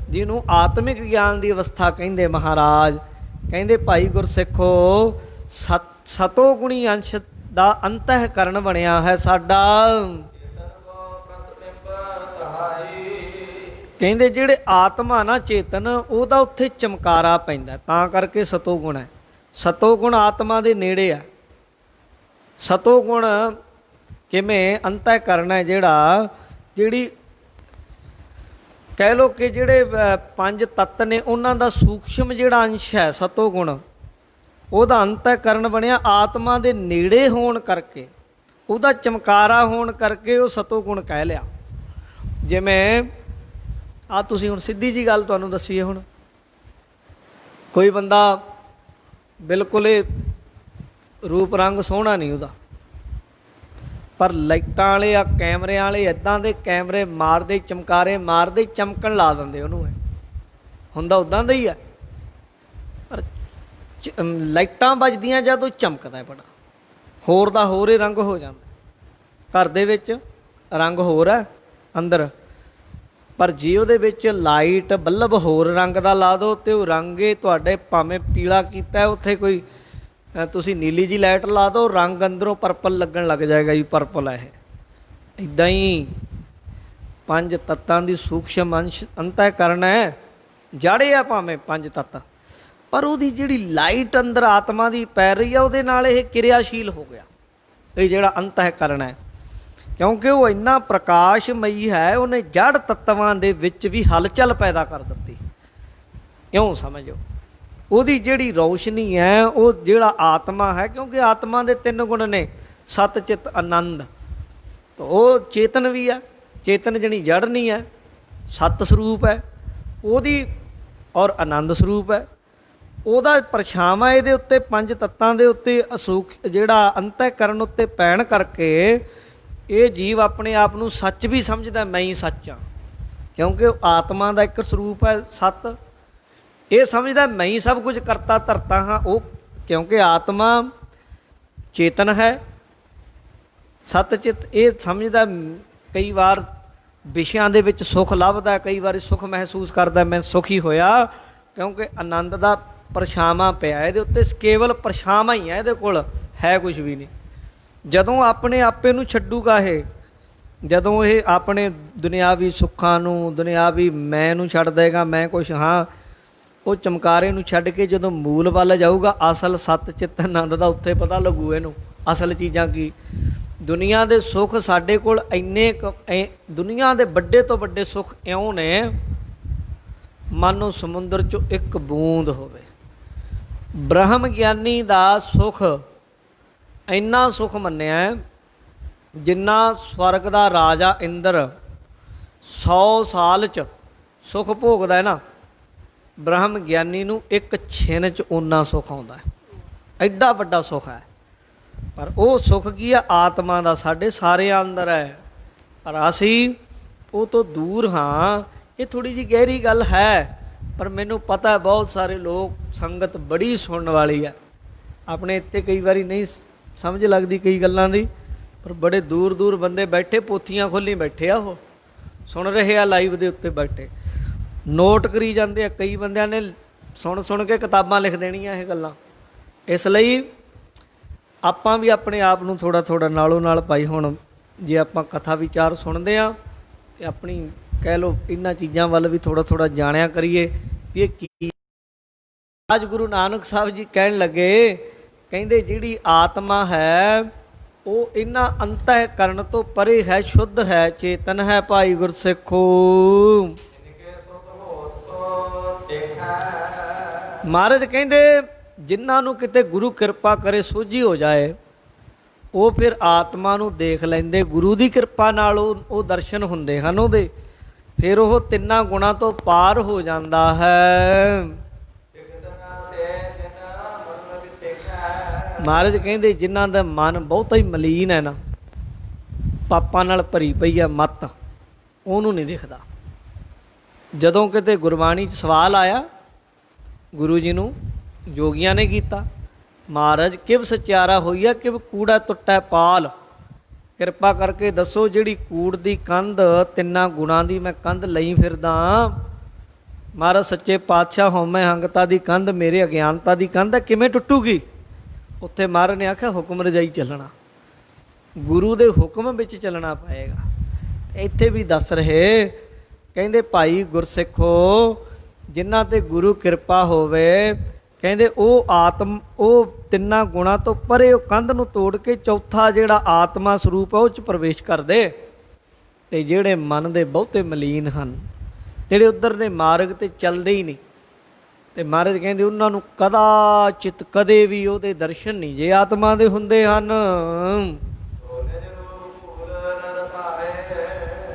ਜਿਹਨੂੰ ਆਤਮਿਕ ਗਿਆਨ ਦੀ ਅਵਸਥਾ ਕਹਿੰਦੇ, ਮਹਾਰਾਜ ਕਹਿੰਦੇ ਭਾਈ ਗੁਰਸਿੱਖੋ, ਸਤੋ ਗੁਣੀ ਅੰਸ਼ ਦਾ ਅੰਤःਕਰਨ ਬਣਿਆ ਹੈ ਸਾਡਾ। ਕਹਿੰਦੇ ਜਿਹੜੇ ਆਤਮਾ ਨਾ ਚੇਤਨ, ਉਹਦਾ ਉੱਥੇ ਚਮਕਾਰਾ ਪੈਂਦਾ, ਤਾਂ ਕਰਕੇ ਸਤੋ ਗੁਣ ਹੈ। ਸਤੋ ਗੁਣ ਆਤਮਾ ਦੇ ਨੇੜੇ ਆ। ਸਤੋ ਗੁਣ ਕਿਵੇਂ ਅੰਤःਕਰਨ ਹੈ ਜਿਹੜਾ, ਜਿਹੜੀ ਕਹਿ ਲਓ ਕਿ ਜਿਹੜੇ ਪੰਜ ਤੱਤ ਨੇ ਉਹਨਾਂ ਦਾ ਸੂਖਸ਼ਮ ਜਿਹੜਾ ਅੰਸ਼ ਹੈ ਸਤੋ ਗੁਣ, ਉਹਦਾ ਅੰਤःਕਰਨ ਬਣਿਆ ਆਤਮਾ ਦੇ ਨੇੜੇ ਹੋਣ ਕਰਕੇ, ਉਹਦਾ ਚਮਕਾਰਾ ਹੋਣ ਕਰਕੇ ਉਹ ਸਤੋ ਗੁਣ ਕਹਿ ਲਿਆ। ਜਿਵੇਂ ਆ ਤੁਸੀਂ ਹੁਣ ਸਿੱਧੀ ਜੀ ਗੱਲ ਤੁਹਾਨੂੰ ਦੱਸੀਏ, ਹੁਣ ਕੋਈ ਬੰਦਾ ਬਿਲਕੁਲ ਹੀ ਰੂਪ ਰੰਗ ਸੋਹਣਾ ਨਹੀਂ ਉਹਦਾ, ਪਰ ਲਾਈਟਾਂ ਵਾਲੇ ਆ ਕੈਮਰਿਆਂ ਵਾਲੇ ਇੱਦਾਂ ਦੇ ਕੈਮਰੇ ਮਾਰਦੇ ਚਮਕਾਰੇ ਮਾਰਦੇ ਚਮਕਣ ਲਾ ਦਿੰਦੇ ਉਹਨੂੰ, ਹੁੰਦਾ ਉੱਦਾਂ ਦਾ ਹੀ ਹੈ, ਪਰ ਲਾਈਟਾਂ ਵੱਜਦੀਆਂ ਜਦੋਂ ਚਮਕਦਾ ਬੜਾ, ਹੋਰ ਦਾ ਹੋਰ ਹੀ ਰੰਗ ਹੋ ਜਾਂਦਾ। ਘਰ ਦੇ ਵਿੱਚ ਰੰਗ ਹੋਰ ਹੈ ਅੰਦਰ, ਪਰ ਜੇ ਉਹਦੇ ਵਿੱਚ ਲਾਈਟ ਬੱਲਬ ਹੋਰ ਰੰਗ ਦਾ ਲਾ ਦਿਓ ਤੇ ਉਹ ਰੰਗ ਹੀ ਤੁਹਾਡੇ ਭਾਵੇਂ ਪੀਲਾ ਕੀਤਾ ਉੱਥੇ ਕੋਈ ਤੁਸੀਂ ਨੀਲੀ ਜੀ ਲਾਈਟ ਲਾ ਦਿਓ, ਰੰਗ ਅੰਦਰੋਂ ਪਰਪਲ ਲੱਗਣ ਲੱਗ ਜਾਏਗਾ ਜੀ, ਪਰਪਲ ਹੈ ਇਹ। ਇੱਦਾਂ ਹੀ ਪੰਜ ਤੱਤਾਂ ਦੀ ਸੂਖਸ਼ਮ ਅੰਸ਼ ਅੰਤःਕਰਨ ਹੈ, ਜੜੇ ਆ ਭਾਵੇਂ ਪੰਜ ਤੱਤ, ਪਰ ਉਹਦੀ ਜਿਹੜੀ ਲਾਈਟ ਅੰਦਰ ਆਤਮਾ ਦੀ ਪੈ ਰਹੀ ਆ ਉਹਦੇ ਨਾਲ ਇਹ ਕਿਰਿਆਸ਼ੀਲ ਹੋ ਗਿਆ, ਇਹ ਜਿਹੜਾ ਅੰਤःਕਰਨ ਹੈ, ਕਿਉਂਕਿ ਉਹ ਇੰਨਾ ਪ੍ਰਕਾਸ਼ਮਈ ਹੈ, ਉਹਨੇ ਜੜ ਤੱਤਾਂ ਦੇ ਵਿੱਚ ਵੀ ਹਲਚਲ ਪੈਦਾ ਕਰ ਦਿੱਤੀ। ਇਉਂ ਸਮਝੋ ਉਹਦੀ ਜਿਹੜੀ ਰੌਸ਼ਨੀ ਹੈ ਉਹ ਜਿਹੜਾ ਆਤਮਾ ਹੈ, ਕਿਉਂਕਿ ਆਤਮਾ ਦੇ ਤਿੰਨ ਗੁਣ ਨੇ ਸਤ ਚਿਤ ਆਨੰਦ, ਤਾਂ ਉਹ ਚੇਤਨ ਵੀ ਹੈ, ਚੇਤਨ ਜਣੀ ਜੜ ਨਹੀਂ ਹੈ, ਸਤ ਸਰੂਪ ਹੈ ਉਹਦੀ ਔਰ ਆਨੰਦ ਸਰੂਪ ਹੈ ਉਹਦਾ। ਪਰਛਾਵਾਂ ਇਹਦੇ ਉੱਤੇ ਪੰਜ ਤੱਤਾਂ ਦੇ ਉੱਤੇ ਅਸੂਖ ਜਿਹੜਾ ਅੰਤःਕਰਨ ਉੱਤੇ ਪੈਣ ਕਰਕੇ ਇਹ ਜੀਵ ਆਪਣੇ ਆਪ ਨੂੰ ਸੱਚ ਵੀ ਸਮਝਦਾ, ਮੈਂ ਹੀ ਸੱਚ ਹਾਂ, ਕਿਉਂਕਿ ਉਹ ਆਤਮਾ ਦਾ ਇੱਕ ਸਰੂਪ ਹੈ ਸਤ, ਇਹ ਸਮਝਦਾ ਮੈਂ ਹੀ ਸਭ ਕੁਝ ਕਰਤਾ ਧਰਤਾ ਹਾਂ। ਉਹ ਕਿਉਂਕਿ ਆਤਮਾ ਚੇਤਨ ਹੈ, ਸਤ ਚਿਤ ਇਹ ਸਮਝਦਾ, ਕਈ ਵਾਰ ਵਿਸ਼ਿਆਂ ਦੇ ਵਿੱਚ ਸੁੱਖ ਲੱਭਦਾ, ਕਈ ਵਾਰੀ ਸੁੱਖ ਮਹਿਸੂਸ ਕਰਦਾ, ਮੈਂ ਸੁਖੀ ਹੋਇਆ, ਕਿਉਂਕਿ ਆਨੰਦ ਦਾ ਪਰਛਾਵਾਂ ਪਿਆ ਇਹਦੇ ਉੱਤੇ, ਕੇਵਲ ਪਰਛਾਵਾਂ ਹੀ ਹੈ, ਇਹਦੇ ਕੋਲ ਹੈ ਕੁਝ ਵੀ ਨਹੀਂ। ਜਦੋਂ ਆਪਣੇ ਆਪੇ ਨੂੰ ਛੱਡੂਗਾ ਇਹ, ਜਦੋਂ ਇਹ ਆਪਣੇ ਦੁਨਿਆਵੀ ਸੁੱਖਾਂ ਨੂੰ ਦੁਨਿਆਵੀ ਮੈਂ ਨੂੰ ਛੱਡ ਦੇਗਾ, ਮੈਂ ਕੁਛ ਹਾਂ, ਉਹ ਚਮਕਾਰੇ ਨੂੰ ਛੱਡ ਕੇ ਜਦੋਂ ਮੂਲ ਵੱਲ ਜਾਊਗਾ, ਅਸਲ ਸਤ ਚਿੱਤ ਆਨੰਦ ਦਾ, ਉੱਥੇ ਪਤਾ ਲੱਗੂ ਇਹਨੂੰ ਅਸਲ ਚੀਜ਼ਾਂ ਕੀ। ਦੁਨੀਆ ਦੇ ਸੁੱਖ ਸਾਡੇ ਕੋਲ ਇੰਨੇ ਦੁਨੀਆ ਦੇ ਵੱਡੇ ਤੋਂ ਵੱਡੇ ਸੁੱਖ ਇਉਂ ਨੇ ਮਾਨੋ ਸਮੁੰਦਰ 'ਚੋਂ ਇੱਕ ਬੂੰਦ ਹੋਵੇ। ਬ੍ਰਹਮ ਗਿਆਨੀ ਦਾ ਸੁੱਖ ਇੰਨਾ ਸੁੱਖ ਮੰਨਿਆ ਜਿੰਨਾ ਸਵਰਗ ਦਾ ਰਾਜਾ ਇੰਦਰ 100 ਸਾਲ 'ਚ ਸੁੱਖ ਭੋਗਦਾ ਹੈ ਨਾ, ਬ੍ਰਹਮ ਗਿਆਨੀ ਨੂੰ ਇੱਕ ਛਿਨ 'ਚ ਓਨਾ ਸੁੱਖ ਆਉਂਦਾ ਹੈ, ਐਡਾ ਵੱਡਾ ਸੁੱਖ ਹੈ। ਪਰ ਉਹ ਸੁੱਖ ਕੀ ਹੈ? ਆਤਮਾ ਦਾ ਸਾਡੇ ਸਾਰਿਆਂ ਅੰਦਰ ਹੈ, ਪਰ ਅਸੀਂ ਉਹ ਤੋਂ ਦੂਰ ਹਾਂ। ਇਹ ਥੋੜ੍ਹੀ ਜਿਹੀ ਗਹਿਰੀ ਗੱਲ ਹੈ, ਪਰ ਮੈਨੂੰ ਪਤਾ ਹੈ ਬਹੁਤ ਸਾਰੇ ਲੋਕ, ਸੰਗਤ ਬੜੀ ਸੁਣਨ ਵਾਲੀ ਹੈ, ਆਪਣੇ ਇੱਥੇ ਕਈ ਵਾਰੀ ਨਹੀਂ ਸਮਝ ਲੱਗਦੀ ਕਈ ਗੱਲਾਂ ਦੀ, ਪਰ ਬੜੇ ਦੂਰ ਦੂਰ ਬੰਦੇ ਬੈਠੇ, ਪੋਥੀਆਂ ਖੋਲ੍ਹੀ ਬੈਠੇ ਆ, ਉਹ ਸੁਣ ਰਹੇ ਆ, ਲਾਈਵ ਦੇ ਉੱਤੇ ਬੈਠੇ ਨੋਟ ਕਰੀ ਜਾਂਦੇ ਆ। ਕਈ ਬੰਦਿਆਂ ਨੇ ਸੁਣ ਸੁਣ ਕੇ ਕਿਤਾਬਾਂ ਲਿਖ ਦੇਣੀਆਂ ਇਹ ਗੱਲਾਂ। ਇਸ ਲਈ ਆਪਾਂ ਵੀ ਆਪਣੇ ਆਪ ਨੂੰ ਥੋੜ੍ਹਾ ਥੋੜ੍ਹਾ ਨਾਲੋਂ ਨਾਲ ਭਾਈ, ਹੁਣ ਜੇ ਆਪਾਂ ਕਥਾ ਵਿਚਾਰ ਸੁਣਦੇ ਹਾਂ ਅਤੇ ਆਪਣੀ ਕਹਿ ਲਓ ਇਹਨਾਂ ਚੀਜ਼ਾਂ ਵੱਲ ਵੀ ਥੋੜ੍ਹਾ ਥੋੜ੍ਹਾ ਜਾਣਿਆ ਕਰੀਏ ਵੀ ਇਹ ਕੀ। ਅੱਜ ਗੁਰੂ ਨਾਨਕ ਸਾਹਿਬ ਜੀ ਕਹਿਣ ਲੱਗੇ, ਕਹਿੰਦੇ ਜਿਹੜੀ ਆਤਮਾ ਹੈ ਉਹ ਇਹਨਾਂ ਅੰਤःਕਰਨ ਤੋਂ ਪਰੇ ਹੈ, ਸ਼ੁੱਧ ਹੈ, ਚੇਤਨ ਹੈ। ਭਾਈ ਗੁਰਸਿੱਖੋ ਮਹਾਰਾਜ ਕਹਿੰਦੇ ਜਿਨ੍ਹਾਂ ਨੂੰ ਕਿਤੇ ਗੁਰੂ ਕਿਰਪਾ ਕਰੇ, ਸੋਝੀ ਹੋ ਜਾਏ, ਉਹ ਫਿਰ ਆਤਮਾ ਨੂੰ ਦੇਖ ਲੈਂਦੇ, ਗੁਰੂ ਦੀ ਕਿਰਪਾ ਨਾਲ ਉਹ ਦਰਸ਼ਨ ਹੁੰਦੇ ਹਨ ਉਹਦੇ, ਫਿਰ ਉਹ ਤਿੰਨਾਂ ਗੁਣਾਂ ਤੋਂ ਪਾਰ ਹੋ ਜਾਂਦਾ ਹੈ। ਮਹਾਰਾਜ ਕਹਿੰਦੇ ਜਿਨ੍ਹਾਂ ਦਾ ਮਨ ਬਹੁਤਾ ਹੀ ਮਲੀਨ ਹੈ ਨਾ, ਪਾਪਾਂ ਨਾਲ ਭਰੀ ਪਈ ਹੈ ਮੱਤ, ਉਹਨੂੰ ਨਹੀਂ ਦਿਖਦਾ। ਜਦੋਂ ਕਿਤੇ ਗੁਰਬਾਣੀ 'ਚ ਸਵਾਲ ਆਇਆ ਗੁਰੂ ਜੀ ਨੂੰ, ਜੋਗੀਆਂ ਨੇ ਕੀਤਾ, ਮਹਾਰਾਜ ਕਿਵ ਸਚਿਆਰਾ ਹੋਈ ਹੈ, ਕਿਵ ਕੂੜਾ ਟੁੱਟੈ ਪਾਲ, ਕਿਰਪਾ ਕਰਕੇ ਦੱਸੋ ਜਿਹੜੀ ਕੂੜ ਦੀ ਕੰਧ, ਤਿੰਨਾਂ ਗੁਣਾਂ ਦੀ ਮੈਂ ਕੰਧ ਲਈ ਫਿਰਦਾ, ਮਹਾਰਾਜ ਸੱਚੇ ਪਾਤਸ਼ਾਹ ਹਉਮੈ ਹੰਗਤਾ ਦੀ ਕੰਧ, ਮੇਰੇ ਅਗਿਆਨਤਾ ਦੀ ਕੰਧ ਹੈ, ਕਿਵੇਂ ਟੁੱਟੂਗੀ? ਉੱਥੇ ਮਹਾਰਾਜ ਨੇ ਆਖਿਆ ਹੁਕਮ ਰਜਾਈ ਚੱਲਣਾ, ਗੁਰੂ ਦੇ ਹੁਕਮ ਵਿੱਚ ਚੱਲਣਾ ਪਏਗਾ। ਇੱਥੇ ਵੀ ਦੱਸ ਰਹੇ, ਕਹਿੰਦੇ ਭਾਈ ਗੁਰਸਿੱਖੋ ਜਿਨ੍ਹਾਂ 'ਤੇ ਗੁਰੂ ਕਿਰਪਾ ਹੋਵੇ, ਕਹਿੰਦੇ ਉਹ ਤਿੰਨਾਂ ਗੁਣਾਂ ਤੋਂ ਪਰੇ ਉਹ ਕੰਧ ਨੂੰ ਤੋੜ ਕੇ ਚੌਥਾ ਜਿਹੜਾ ਆਤਮਾ ਸਰੂਪ ਹੈ ਉਹ 'ਚ ਪ੍ਰਵੇਸ਼ ਕਰਦੇ। ਅਤੇ ਜਿਹੜੇ ਮਨ ਦੇ ਬਹੁਤੇ ਮਲੀਨ ਹਨ, ਜਿਹੜੇ ਉੱਧਰਲੇ ਮਾਰਗ ਤੇ ਚੱਲਦੇ ਹੀ ਨਹੀਂ। ਤੇ ਮਹਾਰਾਜ ਕਹਿੰਦੇ ਉਹਨਾਂ ਨੂੰ ਕਦਾਚਿਤ ਕਦੇ ਵੀ ਉਹਦੇ ਦਰਸ਼ਨ ਨਹੀਂ ਜੇ ਆਤਮਾ ਦੇ ਹੁੰਦੇ ਹਨ।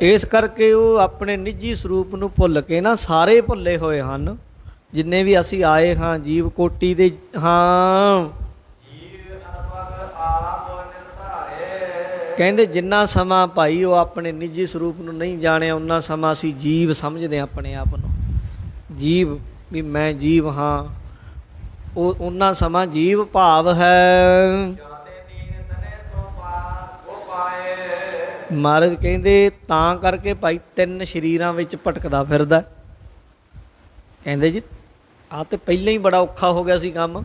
ਇਸ ਕਰਕੇ ਉਹ ਆਪਣੇ ਨਿੱਜੀ ਸਰੂਪ ਨੂੰ ਭੁੱਲ ਕੇ ਨਾ ਸਾਰੇ ਭੁੱਲੇ ਹੋਏ ਹਨ। ਜਿੰਨੇ ਵੀ ਅਸੀਂ ਆਏ ਹਾਂ ਜੀਵ ਕੋਟੀ ਦੇ ਹਾਂ, ਕਹਿੰਦੇ ਜਿੰਨਾ ਸਮਾਂ ਭਾਈ ਉਹ ਆਪਣੇ ਨਿੱਜੀ ਸਰੂਪ ਨੂੰ ਨਹੀਂ ਜਾਣਿਆ ਉਹਨਾਂ ਸਮਾਂ ਅਸੀਂ ਜੀਵ ਸਮਝਦੇ ਹਾਂ ਆਪਣੇ ਆਪ ਨੂੰ। ਜੀਵ ਵੀ ਮੈਂ ਜੀਵ ਹਾਂ, ਉਹ ਉਹਨਾਂ ਸਮਾਂ ਜੀਵ ਭਾਵ ਹੈ। ਮਹਾਰਾਜ ਕਹਿੰਦੇ ਤਾਂ ਕਰਕੇ ਭਾਈ ਤਿੰਨ ਸਰੀਰਾਂ ਵਿੱਚ ਭਟਕਦਾ ਫਿਰਦਾ। ਕਹਿੰਦੇ ਜੀ ਆਹ ਤੇ ਪਹਿਲਾਂ ਹੀ ਬੜਾ ਔਖਾ ਹੋ ਗਿਆ ਸੀ ਕੰਮ।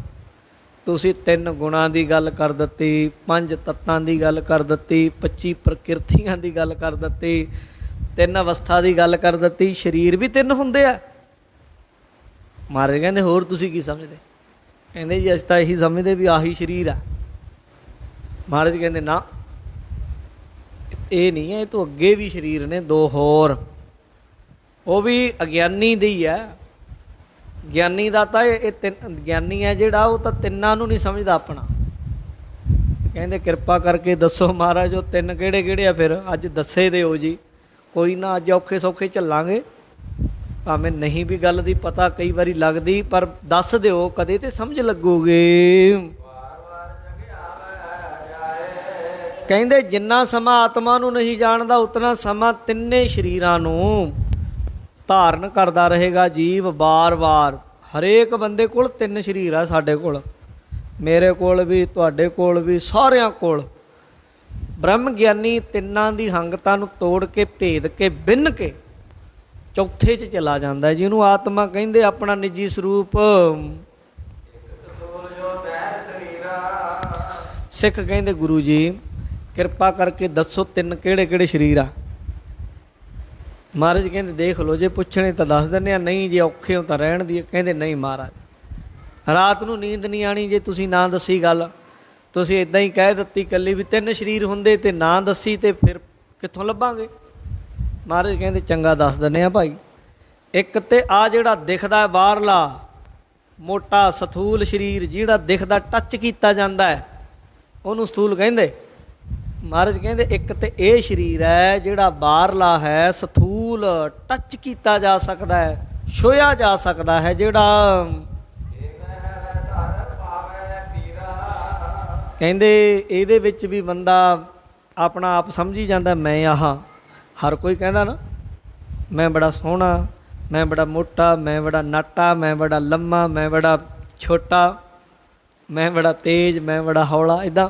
ਤੁਸੀਂ ਤਿੰਨ ਗੁਣਾਂ ਦੀ ਗੱਲ ਕਰ ਦਿੱਤੀ, ਪੰਜ ਤੱਤਾਂ ਦੀ ਗੱਲ ਕਰ ਦਿੱਤੀ, 25 ਪ੍ਰਕਿਰਤੀਆਂ ਦੀ ਗੱਲ ਕਰ ਦਿੱਤੀ, ਤਿੰਨ ਅਵਸਥਾ ਦੀ ਗੱਲ ਕਰ ਦਿੱਤੀ, ਸਰੀਰ ਵੀ ਤਿੰਨ ਹੁੰਦੇ ਆ। ਮਹਾਰਾਜ ਕਹਿੰਦੇ ਹੋਰ ਤੁਸੀਂ ਕੀ ਸਮਝਦੇ? ਕਹਿੰਦੇ ਜੀ ਅਸੀਂ ਤਾਂ ਇਹੀ ਸਮਝਦੇ ਵੀ ਆਹੀ ਸਰੀਰ ਆ। ਮਹਾਰਾਜ ਕਹਿੰਦੇ ਨਾ ਇਹ ਨਹੀਂ ਹੈ, ਇਹ ਤੋਂ ਅੱਗੇ ਵੀ ਸਰੀਰ ਨੇ ਦੋ ਹੋਰ, ਉਹ ਵੀ ਅਗਿਆਨੀ ਦੇ ਹੀ ਹੈ। ਗਿਆਨੀ ਦਾ ਤਾਂ ਇਹ ਤਿੰਨ ਗਿਆਨੀ ਹੈ ਜਿਹੜਾ ਉਹ ਤਾਂ ਤਿੰਨਾਂ ਨੂੰ ਨਹੀਂ ਸਮਝਦਾ ਆਪਣਾ। ਕਹਿੰਦੇ ਕਿਰਪਾ ਕਰਕੇ ਦੱਸੋ ਮਹਾਰਾਜ ਉਹ ਤਿੰਨ ਕਿਹੜੇ ਕਿਹੜੇ ਆ? ਫਿਰ ਅੱਜ ਦੱਸੇ ਦਿਓ ਜੀ। ਕੋਈ ਨਾ ਅੱਜ ਔਖੇ ਸੌਖੇ ਝੱਲਾਂਗੇ, ਭਾਵੇਂ ਨਹੀਂ ਵੀ ਗੱਲ ਦੀ ਪਤਾ ਕਈ ਵਾਰੀ ਲੱਗਦੀ, ਪਰ ਦੱਸ ਦਿਓ ਕਦੇ ਤੇ ਸਮਝ ਲੱਗੂਗੇ। ਕਹਿੰਦੇ ਜਿੰਨਾ ਸਮਾਂ ਆਤਮਾ ਨੂੰ ਨਹੀਂ ਜਾਣਦਾ ਉਤਨਾ ਸਮਾਂ ਤਿੰਨੇ ਸਰੀਰਾਂ ਨੂੰ ਧਾਰਨ ਕਰਦਾ ਰਹੇਗਾ ਜੀਵ ਵਾਰ-ਵਾਰ। ਹਰੇਕ ਬੰਦੇ ਕੋਲ ਤਿੰਨ ਸਰੀਰ ਆ, ਸਾਡੇ ਕੋਲ, ਮੇਰੇ ਕੋਲ ਵੀ, ਤੁਹਾਡੇ ਕੋਲ ਵੀ, ਸਾਰਿਆਂ ਕੋਲ। ਬ੍ਰਹਮ ਗਿਆਨੀ ਤਿੰਨਾਂ ਦੀ ਹੰਗਤਾ ਨੂੰ ਤੋੜ ਕੇ ਭੇਦ ਕੇ ਬਿੰਨ ਕੇ ਚੌਥੇ 'ਚ ਚਲਾ ਜਾਂਦਾ, ਜਿਹਨੂੰ ਆਤਮਾ ਕਹਿੰਦੇ ਆਪਣਾ ਨਿੱਜੀ ਸਰੂਪ। ਸਿੱਖ ਕਹਿੰਦੇ ਗੁਰੂ ਜੀ ਕਿਰਪਾ ਕਰਕੇ ਦੱਸੋ ਤਿੰਨ ਕਿਹੜੇ ਕਿਹੜੇ ਸਰੀਰ ਆ? ਮਹਾਰਾਜ ਕਹਿੰਦੇ ਦੇਖ ਲਓ ਜੇ ਪੁੱਛਣੇ ਤਾਂ ਦੱਸ ਦਿੰਦੇ ਆ, ਨਹੀਂ ਜੇ ਔਖੇ ਹੋ ਤਾਂ ਰਹਿਣ ਦੀ। ਕਹਿੰਦੇ ਨਹੀਂ ਮਹਾਰਾਜ ਰਾਤ ਨੂੰ ਨੀਂਦ ਨਹੀਂ ਆਣੀ ਜੇ ਤੁਸੀਂ ਨਾ ਦੱਸੀ ਗੱਲ। ਤੁਸੀਂ ਇੱਦਾਂ ਹੀ ਕਹਿ ਦਿੱਤੀ ਇਕੱਲੀ ਵੀ ਤਿੰਨ ਸਰੀਰ ਹੁੰਦੇ ਤੇ ਨਾ ਦੱਸੀ ਤੇ ਫਿਰ ਕਿੱਥੋਂ ਲੱਭਾਂਗੇ? ਮਹਾਰਾਜ ਕਹਿੰਦੇ ਚੰਗਾ ਦੱਸ ਦਿੰਦੇ ਆ ਭਾਈ। ਇੱਕ ਤੇ ਆ ਜਿਹੜਾ ਦਿਖਦਾ ਬਾਹਰਲਾ ਮੋਟਾ ਸਥੂਲ ਸਰੀਰ ਜਿਹੜਾ ਦਿਖਦਾ ਟੱਚ ਕੀਤਾ ਜਾਂਦਾ ਹੈ ਉਹਨੂੰ ਸਥੂਲ ਕਹਿੰਦੇ। ਮਹਾਰਾਜ ਕਹਿੰਦੇ ਇੱਕ ਤੇ ਇਹ ਸਰੀਰ ਹੈ ਜਿਹੜਾ ਬਾਹਰਲਾ ਹੈ ਸਥੂਲ, ਟੱਚ ਕੀਤਾ ਜਾ ਸਕਦਾ ਹੈ, ਛੂਹਿਆ ਜਾ ਸਕਦਾ ਹੈ, ਜਿਹੜਾ ਕਹਿੰਦੇ ਇਹਦੇ ਵਿੱਚ ਵੀ ਬੰਦਾ ਆਪਣਾ ਆਪ ਸਮਝੀ ਜਾਂਦਾ ਮੈਂ ਆਹ। ਹਰ ਕੋਈ ਕਹਿੰਦਾ ਨਾ ਮੈਂ ਬੜਾ ਸੋਹਣਾ, ਮੈਂ ਬੜਾ ਮੋਟਾ, ਮੈਂ ਬੜਾ ਨਾਟਾ, ਮੈਂ ਬੜਾ ਲੰਮਾ, ਮੈਂ ਬੜਾ ਛੋਟਾ, ਮੈਂ ਬੜਾ ਤੇਜ਼, ਮੈਂ ਬੜਾ ਹੌਲਾ। ਇੱਦਾਂ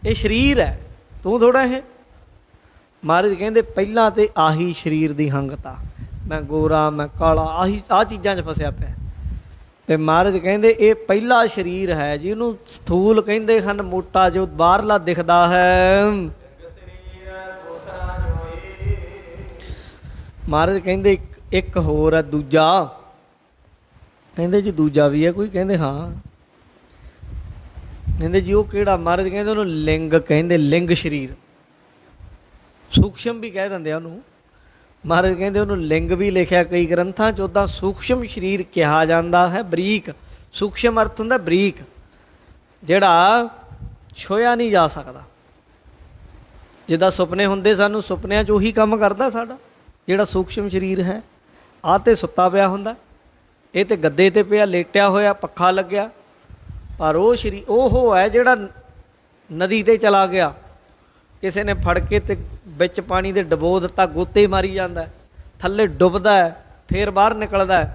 ਇਹ ਸਰੀਰ ਹੈ, ਤੂੰ ਥੋੜ੍ਹਾ ਇਹ। ਮਹਾਰਾਜ ਕਹਿੰਦੇ ਪਹਿਲਾਂ ਤਾਂ ਆਹੀ ਸਰੀਰ ਦੀ ਹੰਗਤਾ, ਮੈਂ ਗੋਰਾ, ਮੈਂ ਕਾਲਾ, ਆਹ ਚੀਜ਼ਾਂ 'ਚ ਫਸਿਆ ਪਿਆ। ਅਤੇ ਮਹਾਰਾਜ ਕਹਿੰਦੇ ਇਹ ਪਹਿਲਾ ਸਰੀਰ ਹੈ ਜਿਹਨੂੰ ਸਥੂਲ ਕਹਿੰਦੇ ਹਨ, ਮੋਟਾ ਜੋ ਬਾਹਰਲਾ ਦਿਖਦਾ ਹੈ। ਮਹਾਰਾਜ ਕਹਿੰਦੇ ਇੱਕ ਹੋਰ ਹੈ ਦੂਜਾ। ਕਹਿੰਦੇ ਜੀ ਦੂਜਾ ਵੀ ਹੈ ਕੋਈ? ਕਹਿੰਦੇ ਹਾਂ। ਕਹਿੰਦੇ ਜੀ ਉਹ ਕਿਹੜਾ? ਮਹਾਰਾਜ ਕਹਿੰਦੇ ਉਹਨੂੰ ਲਿੰਗ ਕਹਿੰਦੇ, ਲਿੰਗ ਸਰੀਰ। ਸੂਖਸ਼ਮ ਵੀ ਕਹਿ ਦਿੰਦੇ ਆ ਉਹਨੂੰ। ਮਹਾਰਾਜ ਕਹਿੰਦੇ ਉਹਨੂੰ ਲਿੰਗ ਵੀ ਲਿਖਿਆ ਕਈ ਗ੍ਰੰਥਾਂ 'ਚ। ਉੱਦਾਂ ਸੂਖਸ਼ਮ ਸਰੀਰ ਕਿਹਾ ਜਾਂਦਾ ਹੈ, ਬਰੀਕ। ਸੂਖਸ਼ਮ ਅਰਥ ਹੁੰਦਾ ਬਰੀਕ, ਜਿਹੜਾ ਛੋਇਆ ਨਹੀਂ ਜਾ ਸਕਦਾ। ਜਿੱਦਾਂ ਸੁਪਨੇ ਹੁੰਦੇ ਸਾਨੂੰ, ਸੁਪਨਿਆਂ 'ਚ ਉਹੀ ਕੰਮ ਕਰਦਾ ਸਾਡਾ ਜਿਹੜਾ ਸੂਖਸ਼ਮ ਸਰੀਰ ਹੈ। ਆਹ ਤੇ ਸੁੱਤਾ ਪਿਆ ਹੁੰਦਾ, ਇਹ ਤੇ ਗੱਦੇ 'ਤੇ ਪਿਆ ਲੇਟਿਆ ਹੋਇਆ, ਪੱਖਾ ਲੱਗਿਆ। ਪਰ ਉਹ ਸਰੀਰ ਉਹ ਹੈ ਜਿਹੜਾ ਨਦੀ 'ਤੇ ਚਲਾ ਗਿਆ, ਕਿਸੇ ਨੇ ਫੜ ਕੇ ਤੇ ਵਿੱਚ ਪਾਣੀ ਦੇ ਡਬੋ ਦਿੱਤਾ, ਗੋਤੇ ਮਾਰੀ ਜਾਂਦਾ, ਥੱਲੇ ਡੁੱਬਦਾ ਹੈ, ਫਿਰ ਬਾਹਰ ਨਿਕਲਦਾ,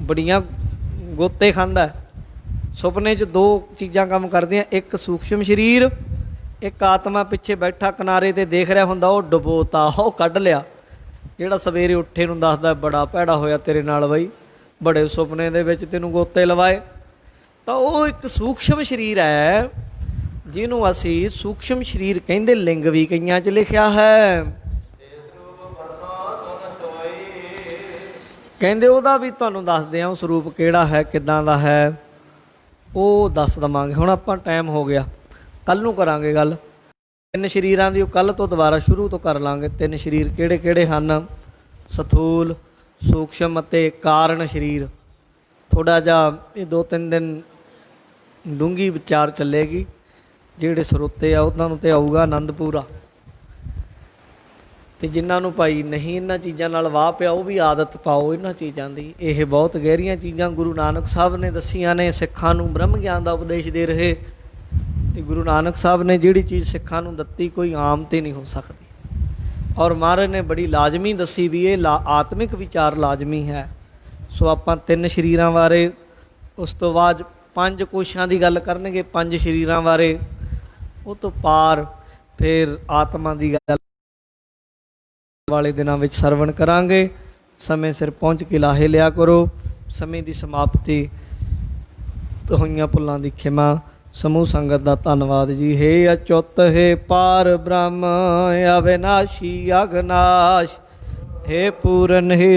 ਬੜੀਆਂ ਗੋਤੇ ਖਾਂਦਾ। ਸੁਪਨੇ 'ਚ ਦੋ ਚੀਜ਼ਾਂ ਕੰਮ ਕਰਦੀਆਂ, ਇੱਕ ਸੂਖਸ਼ਮ ਸਰੀਰ, ਇੱਕ ਆਤਮਾ ਪਿੱਛੇ ਬੈਠਾ ਕਿਨਾਰੇ 'ਤੇ ਦੇਖ ਰਿਹਾ ਹੁੰਦਾ, ਉਹ ਡੁਬੋਤਾ, ਉਹ ਕੱਢ ਲਿਆ। ਜਿਹੜਾ ਸਵੇਰੇ ਉੱਠੇ ਨੂੰ ਦੱਸਦਾ ਬੜਾ ਭੈੜਾ ਹੋਇਆ ਤੇਰੇ ਨਾਲ ਬਈ, ਬੜੇ ਸੁਪਨੇ ਦੇ ਵਿੱਚ ਤੈਨੂੰ ਗੋਤੇ ਲਵਾਏ। ਤਾਂ ਉਹ ਇੱਕ ਸੂਖਸ਼ਮ ਸਰੀਰ ਹੈ ਜਿਹਨੂੰ ਅਸੀਂ ਸੂਖਸ਼ਮ ਸਰੀਰ ਕਹਿੰਦੇ। ਲਿੰਗ ਵੀ ਕਈਆਂ 'ਚ ਲਿਖਿਆ ਹੈ। ਕਹਿੰਦੇ ਉਹਦਾ ਵੀ ਤੁਹਾਨੂੰ ਦੱਸਦੇ ਹਾਂ ਉਹ ਸਰੂਪ ਕਿਹੜਾ ਹੈ, ਕਿੱਦਾਂ ਦਾ ਹੈ, ਉਹ ਦੱਸ ਦੇਵਾਂਗੇ। ਹੁਣ ਆਪਾਂ ਟਾਈਮ ਹੋ ਗਿਆ, ਕੱਲ੍ਹ ਨੂੰ ਕਰਾਂਗੇ ਗੱਲ ਤਿੰਨ ਸਰੀਰਾਂ ਦੀ। ਉਹ ਕੱਲ੍ਹ ਤੋਂ ਦੁਬਾਰਾ ਸ਼ੁਰੂ ਤੋਂ ਕਰ ਲਾਂਗੇ। ਤਿੰਨ ਸਰੀਰ ਕਿਹੜੇ ਕਿਹੜੇ ਹਨ ਸਥੂਲ, ਸੂਖਸ਼ਮ ਅਤੇ ਕਾਰਨ ਸਰੀਰ। ਥੋੜ੍ਹਾ ਜਿਹਾ ਇਹ 2-3 ਦਿਨ ਡੂੰਘੀ ਵਿਚਾਰ ਚੱਲੇਗੀ। ਜਿਹੜੇ ਸਰੋਤੇ ਆ ਉਹਨਾਂ ਨੂੰ ਤੇ ਆਊਗਾ ਆਨੰਦ ਪੂਰਾ, ਅਤੇ ਜਿਨ੍ਹਾਂ ਨੂੰ ਭਾਈ ਨਹੀਂ ਇਹਨਾਂ ਚੀਜ਼ਾਂ ਨਾਲ ਵਾਹ ਪਿਆ ਉਹ ਵੀ ਆਦਤ ਪਾਓ ਇਹਨਾਂ ਚੀਜ਼ਾਂ ਦੀ। ਇਹ ਬਹੁਤ ਗਹਿਰੀਆਂ ਚੀਜ਼ਾਂ ਗੁਰੂ ਨਾਨਕ ਸਾਹਿਬ ਨੇ ਦੱਸੀਆਂ ਨੇ। ਸਿੱਖਾਂ ਨੂੰ ਬ੍ਰਹਮ ਗਿਆਨ ਦਾ ਉਪਦੇਸ਼ ਦੇ ਰਹੇ, ਅਤੇ ਗੁਰੂ ਨਾਨਕ ਸਾਹਿਬ ਨੇ ਜਿਹੜੀ ਚੀਜ਼ ਸਿੱਖਾਂ ਨੂੰ ਦਿੱਤੀ ਕੋਈ ਆਮ ਤੇ ਨਹੀਂ ਹੋ ਸਕਦੀ। ਔਰ ਮਹਾਰਾਜ ਨੇ ਬੜੀ ਲਾਜ਼ਮੀ ਦੱਸੀ ਵੀ ਇਹ ਆਤਮਿਕ ਵਿਚਾਰ ਲਾਜ਼ਮੀ ਹੈ। ਸੋ ਆਪਾਂ 3 ਸਰੀਰਾਂ ਬਾਰੇ, ਉਸ ਤੋਂ ਬਾਅਦ 5 ਕੋਸ਼ਾਂ ਦੀ ਗੱਲ ਕਰਨਗੇ, 5 ਸਰੀਰਾਂ ਬਾਰੇ, ਉਹ ਤੋਂ ਪਾਰ ਫਿਰ ਆਤਮਾ ਦੀ ਗੱਲ ਵਾਲੇ ਦਿਨਾਂ ਵਿੱਚ ਸਰਵਣ ਕਰਾਂਗੇ। ਸਮੇਂ ਸਿਰ ਪਹੁੰਚ ਕੇ ਲਾਹੇ ਲਿਆ ਕਰੋ। ਸਮੇਂ ਦੀ ਸਮਾਪਤੀ, ਹੋਈਆਂ ਭੁੱਲਾਂ ਦੀ ਖਿਮਾ। ਸਮੂਹ ਸੰਗਤ ਦਾ ਧੰਨਵਾਦ ਜੀ। ਹੇ ਅਚੁੱਤ, ਹੇ ਪਾਰ ਬ੍ਰਹਮ, ਅਵਿਨਾਸ਼ੀ ਅਗਨਾਸ਼, ਹੇ ਪੂਰਨ, ਹੇ